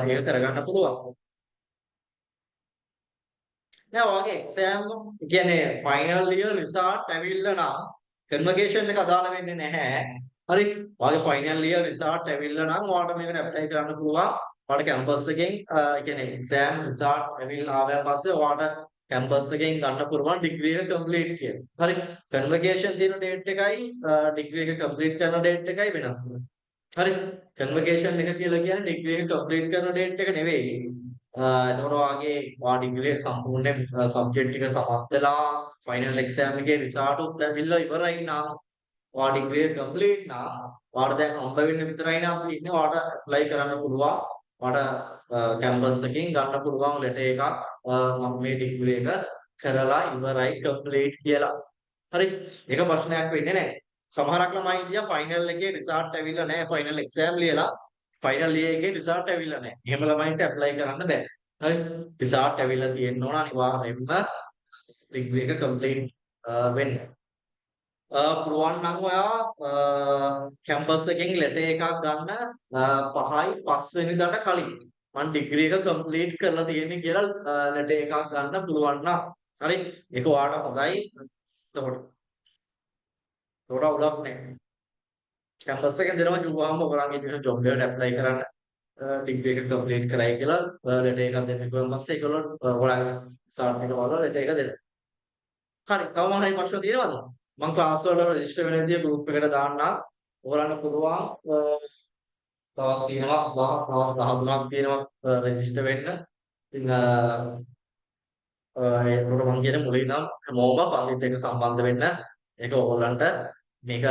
ඒක කරගන්න පුළුවන්. දැන් ඔයගේ එක්සෑම් කියන්නේ ෆයිනල් ඉයර් රිසල්ට් ඇවිල්ලා නම් කන්වර්සේෂන් එක අදාළ වෙන්නේ නැහැ. හරි. ඔයගේ ෆයිනල් ඉයර් රිසල්ට් ඇවිල්ලා නම් ඔයාලට මේකට ඇප්ලයි කරන්න පුළුවන්. ඔයාලට කැම්පස් එකෙන් කියන්නේ එක්සෑම් රිසල්ට් ඇවිල්ලා ආවම පස්සේ ඔයාලට කැම්පස් එකෙන් ගන්න පුළුවන් ඩිග්‍රී එක කම්ප්ලීට් කියලා. හරි. කන්වර්සේෂන් තියෙන ඩේට් එකයි ඩිග්‍රී එක කම්ප්ලීට් කරන ඩේට් එකයි වෙනස්. හරි. කන්වර්සේෂන් එක කියලා කියන්නේ ඩිග්‍රී එක කම්ප්ලීට් කරන ඩේට් එක නෙවෙයි. එතකොට වාගේ වා ඩිග්‍රී එක සම්පූර්ණයෙන් සබ්ජෙක්ට් ටික සමත් වෙලා ෆයිනල් එක්සෑම් එකේ රිසල්ට් උත් ලැබිලා ඉවරයි නා වා ඩිග්‍රී එක කම්ප්ලීට් නා වාට දැන් හම්බ වෙන්න විතරයි නා තියෙන්නේ වාට ඇප්ලයි කරන්න පුළුවන් වාට කැම්පස් එකකින් ගන්න පුළුවන් ලෙටර් එකක් මම මේ ඩිග්‍රී එක කරලා ඉවරයි කම්ප්ලීට් කියලා. හරි. ඒක ප්‍රශ්නයක් වෙන්නේ නැහැ. සමහරක් ළමයි ඉතියා ෆයිනල් එකේ රිසල්ට් ඇවිල්ලා නැහැ ෆයිනල් එක්සෑම් ලියලා ෆයිනල් ඉයර් එකේ රිසල්ට් ඇවිල්ලා නැහැ. එහෙම ළමයින්ට ඇප්ලයි කරන්න බෑ. හරි. රිසල්ට් ඇවිල්ලා තියෙන්න ඕන අනිවාර්යයෙන්ම ඩිග්‍රී එක කම්ප්ලීට් වෙන්න. පුළුවන් නම් ඔයා කැම්පස් එකෙන් ලෙටර් එකක් ගන්න 5යි 5 වෙනිදාට කලින් මම ඩිග්‍රී එක කම්ප්ලීට් කරලා තියෙන්නේ කියලා ලෙටර් එකක් ගන්න පුළුවන් නම් හරි. ඒක ඔයාලට හොඳයි. එතකොට උලක් නැහැ. කැම්පස් එකෙන් දෙනවා කිව්වහම ඔයගොල්ලන්ගේ තියෙන ජොබ් එකට ඇප්ලයි කරන්න ඩිග්‍රී එක කම්ප්ලීට් කරයි කියලා ලෙටර් එකක් දෙන්න කිව්වම පස්සේ ඒගොල්ලෝ ඔයාලගේ සාර්ටිෆිකේට් එක වල ලෙටර් එක දෙනවා. හරි. තව මොනවාරි ප්‍රශ්න තියෙනවද? මම ක්ලාස් වල රෙජිස්ටර් වෙන විදිය ගෲප් එකට දාන්නම්. ඔයාලන්ට පුළුවන් දවස් තියෙනවා දවස් 13ක් තියෙනවා රෙජිස්ටර් වෙන්න. ඉතින් ඒකට මම කියන්නේ මුලින් නම් හැමෝම පන්තිත් එක්ක සම්බන්ධ වෙන්න. ඒක ඔයගොල්ලන්ට මේක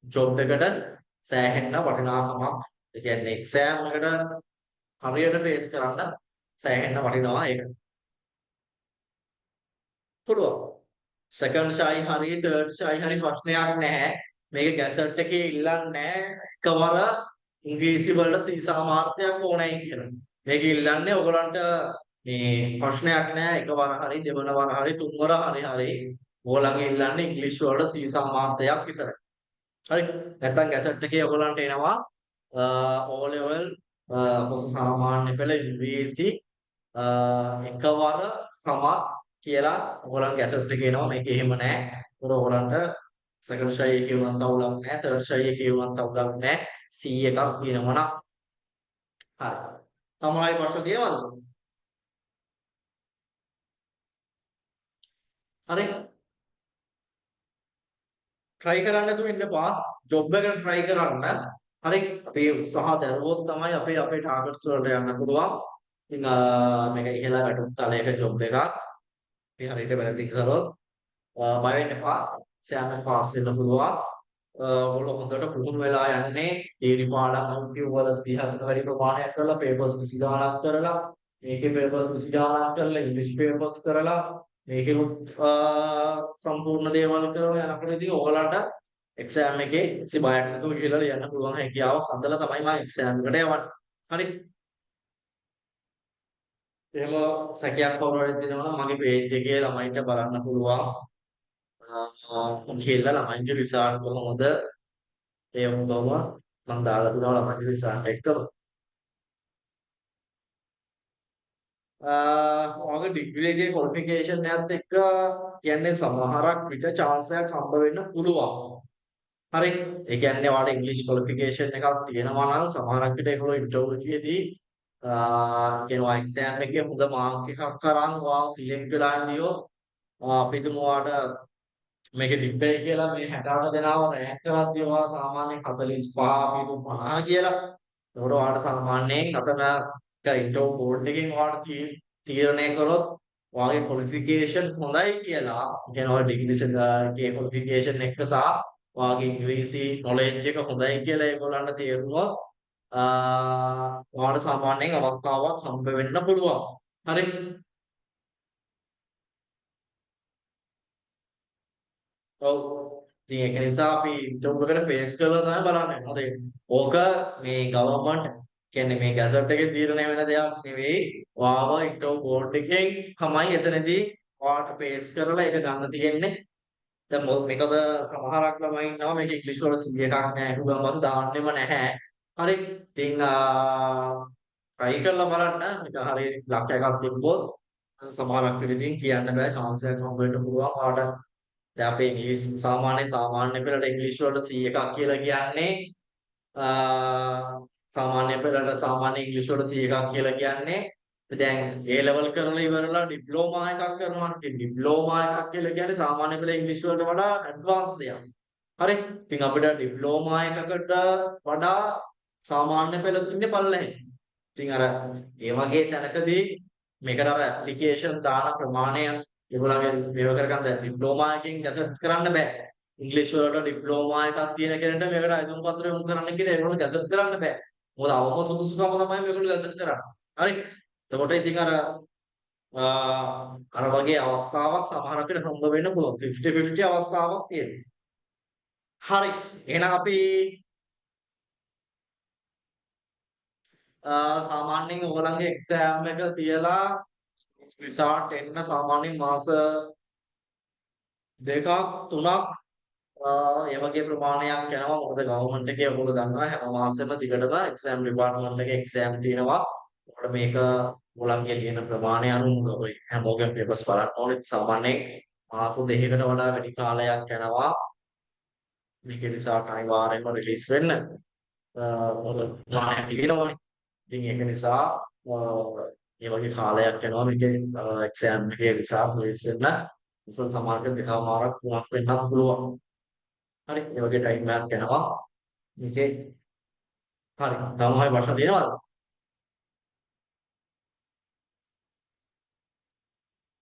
ජොබ් එකට සෑහෙන්න වටිනාකමක්. ඒ කියන්නේ එක්සෑම් එකට හරියට ෆේස් කරන්න සෑහෙන්න වටිනවා ඒක. පුළුවන්. සෙකන්ඩ් ෂයි හරි තර්ඩ් ෂයි හරි ප්‍රශ්නයක් නැහැ. මේක ගැසට් එකේ ඉල්ලන්නේ නැහැ. එකවර ඉංග්‍රීසි වලට සීසා මාර්කයක් ඕනයි කියලා. මේක ඉල්ලන්නේ ඔයගලන්ට මේ ප්‍රශ්නයක් නැහැ. එකවර හරි දෙවන වර හරි තුන්වර හරි ඕගොල්ලන්ගේ ඉල්ලන්නේ ඉංග්‍රීසි වලට සීසා මාර්කයක් විතරයි. හරි. නැත්නම් ගැසට් එකේ ඔයගලන්ට එනවා O level පොස සාමාන්‍ය පෙළ ඉංග්‍රීසි එකවර සමත් කියලා ඔයගොල්ලන් ගැසට් එකේ එනවා. මේක එහෙම නෑ. ඒතර ඔයගොල්ලන්ට සෙකන්ඩ් ෂයි එකේ වුණත් අවුලක් නෑ. තර්ඩ් ෂයි එකේ වුණත් අවුලක් නෑ. C එකක් කියනවා නම් හරි. සමහරයි ප්‍රශ්න තියෙනවද? හරි. try කරන්න නැතුව ඉන්න එපා. ජොබ් එකට try කරන්න. හරි. අපි උත්සාහ දරුවොත් තමයි අපේ ටාගට්ස් වලට යන්න පුළුවන්. ඉතින් මේක ඉහළ වැටුප් තලයක ජොබ් එකක්. අපි හරියට වැරදි කරොත් බය වෙන්න එපා. සෑම පාස් වෙන්න පුළුවන්. ඔයගොල්ලෝ හොඳට පුහුණු වෙලා යන්නේ තීරි පාඩම් කිව්වල 30කට වැඩි ප්‍රමාණයක් කරලා පේපර්ස් 20 ගාණක් කරලා මේකේ පේපර්ස් 20 ගාණක් කරලා ඉංග්‍රීසි පේපර්ස් කරලා මේකෙනුත් සම්පූර්ණ දේවල් කරලා යනකොට ඉතින් ඔයගලන්ට එක්සෑම් එකේ කිසි බයක් නැතුව කියලා ලියන්න පුළුවන් හැකියාවක් හදලා තමයි මම එක්සෑම් එකට යවන්නේ. හරි. එහෙම සැකයක් කවුරු හරි තියෙනවා නම් මගේ පේජ් එකේ ළමයින්ට බලන්න පුළුවන්. කියලා ළමයින්ගේ රිසල්ට් කොහොමද ඒ ඔක්කොම මම දාලා දුන්නා ළමයින්ගේ රිසල්ට් එක්ක. ඔයාගේ ඩිග්‍රී එකේ ක්වොලිෆිකේෂන් එකත් එක්ක කියන්නේ සමහරක් විට chance එකක් හම්බ වෙන්න පුළුවන්. හරි. ඒ කියන්නේ ඔයාලට ඉංග්‍රීසි ක්වොලිෆිකේෂන් එකක් තියෙනවා නම් සමහරක් විට ඒගොල්ලෝ ඉන්ටර්වියු එකේදී කියනවා එක්සෑම් එකේ හොඳ මාර්ක් එකක් කරන් ඔයා සිලෙක්ට් වෙලා ඉඳියොත් අපි හිතමු ඔයාට මේකේ තිබ්බයි කියලා මේ 68 දෙනාව රෑන්ක් කරද්දී ඔයා සාමාන්‍යයෙන් 45 අපි හිතමු 50 කියලා. එතකොට ඔයාට සාමාන්‍යයෙන් අතන ඉන්ටර්වයුව බෝඩ් එකෙන් ඔයාට තීරණය කළොත් ඔයාගේ ක්වොලිෆිකේෂන් හොඳයි කියලා. ඒ කියන්නේ ඔයාගේ ඩිග්‍රී එකේ ක්වොලිෆිකේෂන් එක සහ ඔයාගේ ඉංග්‍රීසි නොලෙජ් එක හොඳයි කියලා ඒගොල්ලන්ට තේරුණොත් ඔයාලට සාමාන්‍යයෙන් අවස්ථාවක් හම්බ වෙන්න පුළුවන්. හරි. ඔව්. ඉතින් ඒක නිසා අපි ජොබ් එකට පේස් කරලා තමයි බලන්නේ. මොකද ඕක මේ ගවර්න්මන්ට් කියන්නේ මේ ගැසට් එකේ තීරණය වෙන දෙයක් නෙවෙයි. ඔයාව ඉන්ටර්වයුව බෝඩ් එකෙන් තමයි එතනදී ඔයාට පේස් කරලා ඒක ගන්න තියෙන්නේ. දැන් මේකද සමහරක් ළමයි ඉන්නවා මේක ඉංග්‍රීසි වල 100 එකක් නෑ හුඟක් මාස දාන්නෙම නැහැ. හරි. ඉතින් try කරලා බලන්න. මේක හරිය ලක්ෂයක් තිබ්බොත් සමහරක් විදිහින් කියන්න බෑ chance එකක් හම්බ වෙන්න පුළුවන්. ඔයාට දැන් අපේ ඉංග්‍රීසි සාමාන්‍ය පෙළට ඉංග්‍රීසි වලට 100 එකක් කියලා කියන්නේ සාමාන්‍ය පෙළට සාමාන්‍ය ඉංග්‍රීසි වලට 100 එකක් කියලා කියන්නේ දැන් A level කරලා ඉවරලා ඩිප්ලෝමා එකක් කරනවා නම් ඩිප්ලෝමා එකක් කියලා කියන්නේ සාමාන්‍ය පෙළ ඉංග්‍රීසි වලට වඩා ඇඩ්වාන්ස් දෙයක්. හරි. ඉතින් අපිට ඩිප්ලෝමා එකකට වඩා සාමාන්‍ය පෙළ ඉන්නේ පල්ලෙහෙන්. ඉතින් අර ඒ වගේ තැනකදී මේකට අර ඇප්ලිකේෂන් දාන ප්‍රමාණය ඒගොල්ලන්ගේ මේව කරගන්න දැන් ඩිප්ලෝමා එකකින් ගැසට් කරන්න බෑ. ඉංග්‍රීසි වලට ඩිප්ලෝමා එකක් තියෙන කෙනෙක්ට මේකට අයදුම් පත්‍රය උන් කරන්න කියලා ඒගොල්ලෝ ගැසට් කරන්න බෑ. මොකද අවම සුදුසුකම තමයි මේගොල්ලෝ ගැසට් කරන්නේ. හරි. එතකොට ඉතින් අර වගේ අවස්ථාවක් සමහරකට හම්බ වෙන්න පුළුවන්. 50-50 අවස්ථාවක් තියෙනවා. හරි. එහෙනම් අපි සාමාන්‍යයෙන් ඔයගලන්ගේ එක්සෑම් එක තියලා රිසල්ට් එන්න සාමාන්‍යයෙන් මාස දෙකක් තුනක් ඒ වගේ ප්‍රමාණයක් යනවා. මොකද ගවර්න්මන්ට් එකේ ඔයගොල්ලෝ දන්නවා හැම මාසෙම දිගටම එක්සෑම් ඩිපාර්ට්මන්ට් එකේ එක්සෑම් තියෙනවා. ඒකට මේක ඔයගොල්ලන්ගේ ලියන ප්‍රමාණය අනුව ඔය හැමෝගෙම පේපර්ස් බලන්න ඕනේ. සාමාන්‍යයෙන් මාස දෙකකට වඩා වැඩි කාලයක් යනවා. මේකේ රිසල්ට් අනිවාර්යයෙන්ම රිලීස් වෙන්න. මොකද ප්‍රමාණයක් තියෙනවනේ. ඉතින් ඒක නිසා මේ වගේ කාලයක් යනවා මේකේ එක්සෑම් එකේ රිසල්ට් රිලීස් වෙන්න. ඉතින් සමහරවිට දෙකමාරක් තුනක් වෙන්නත් පුළුවන්. හරි. ඒ වගේ ටයිම් එකක් යනවා. මේකේ හරි. තවම ප්‍රශ්න තියෙනවද?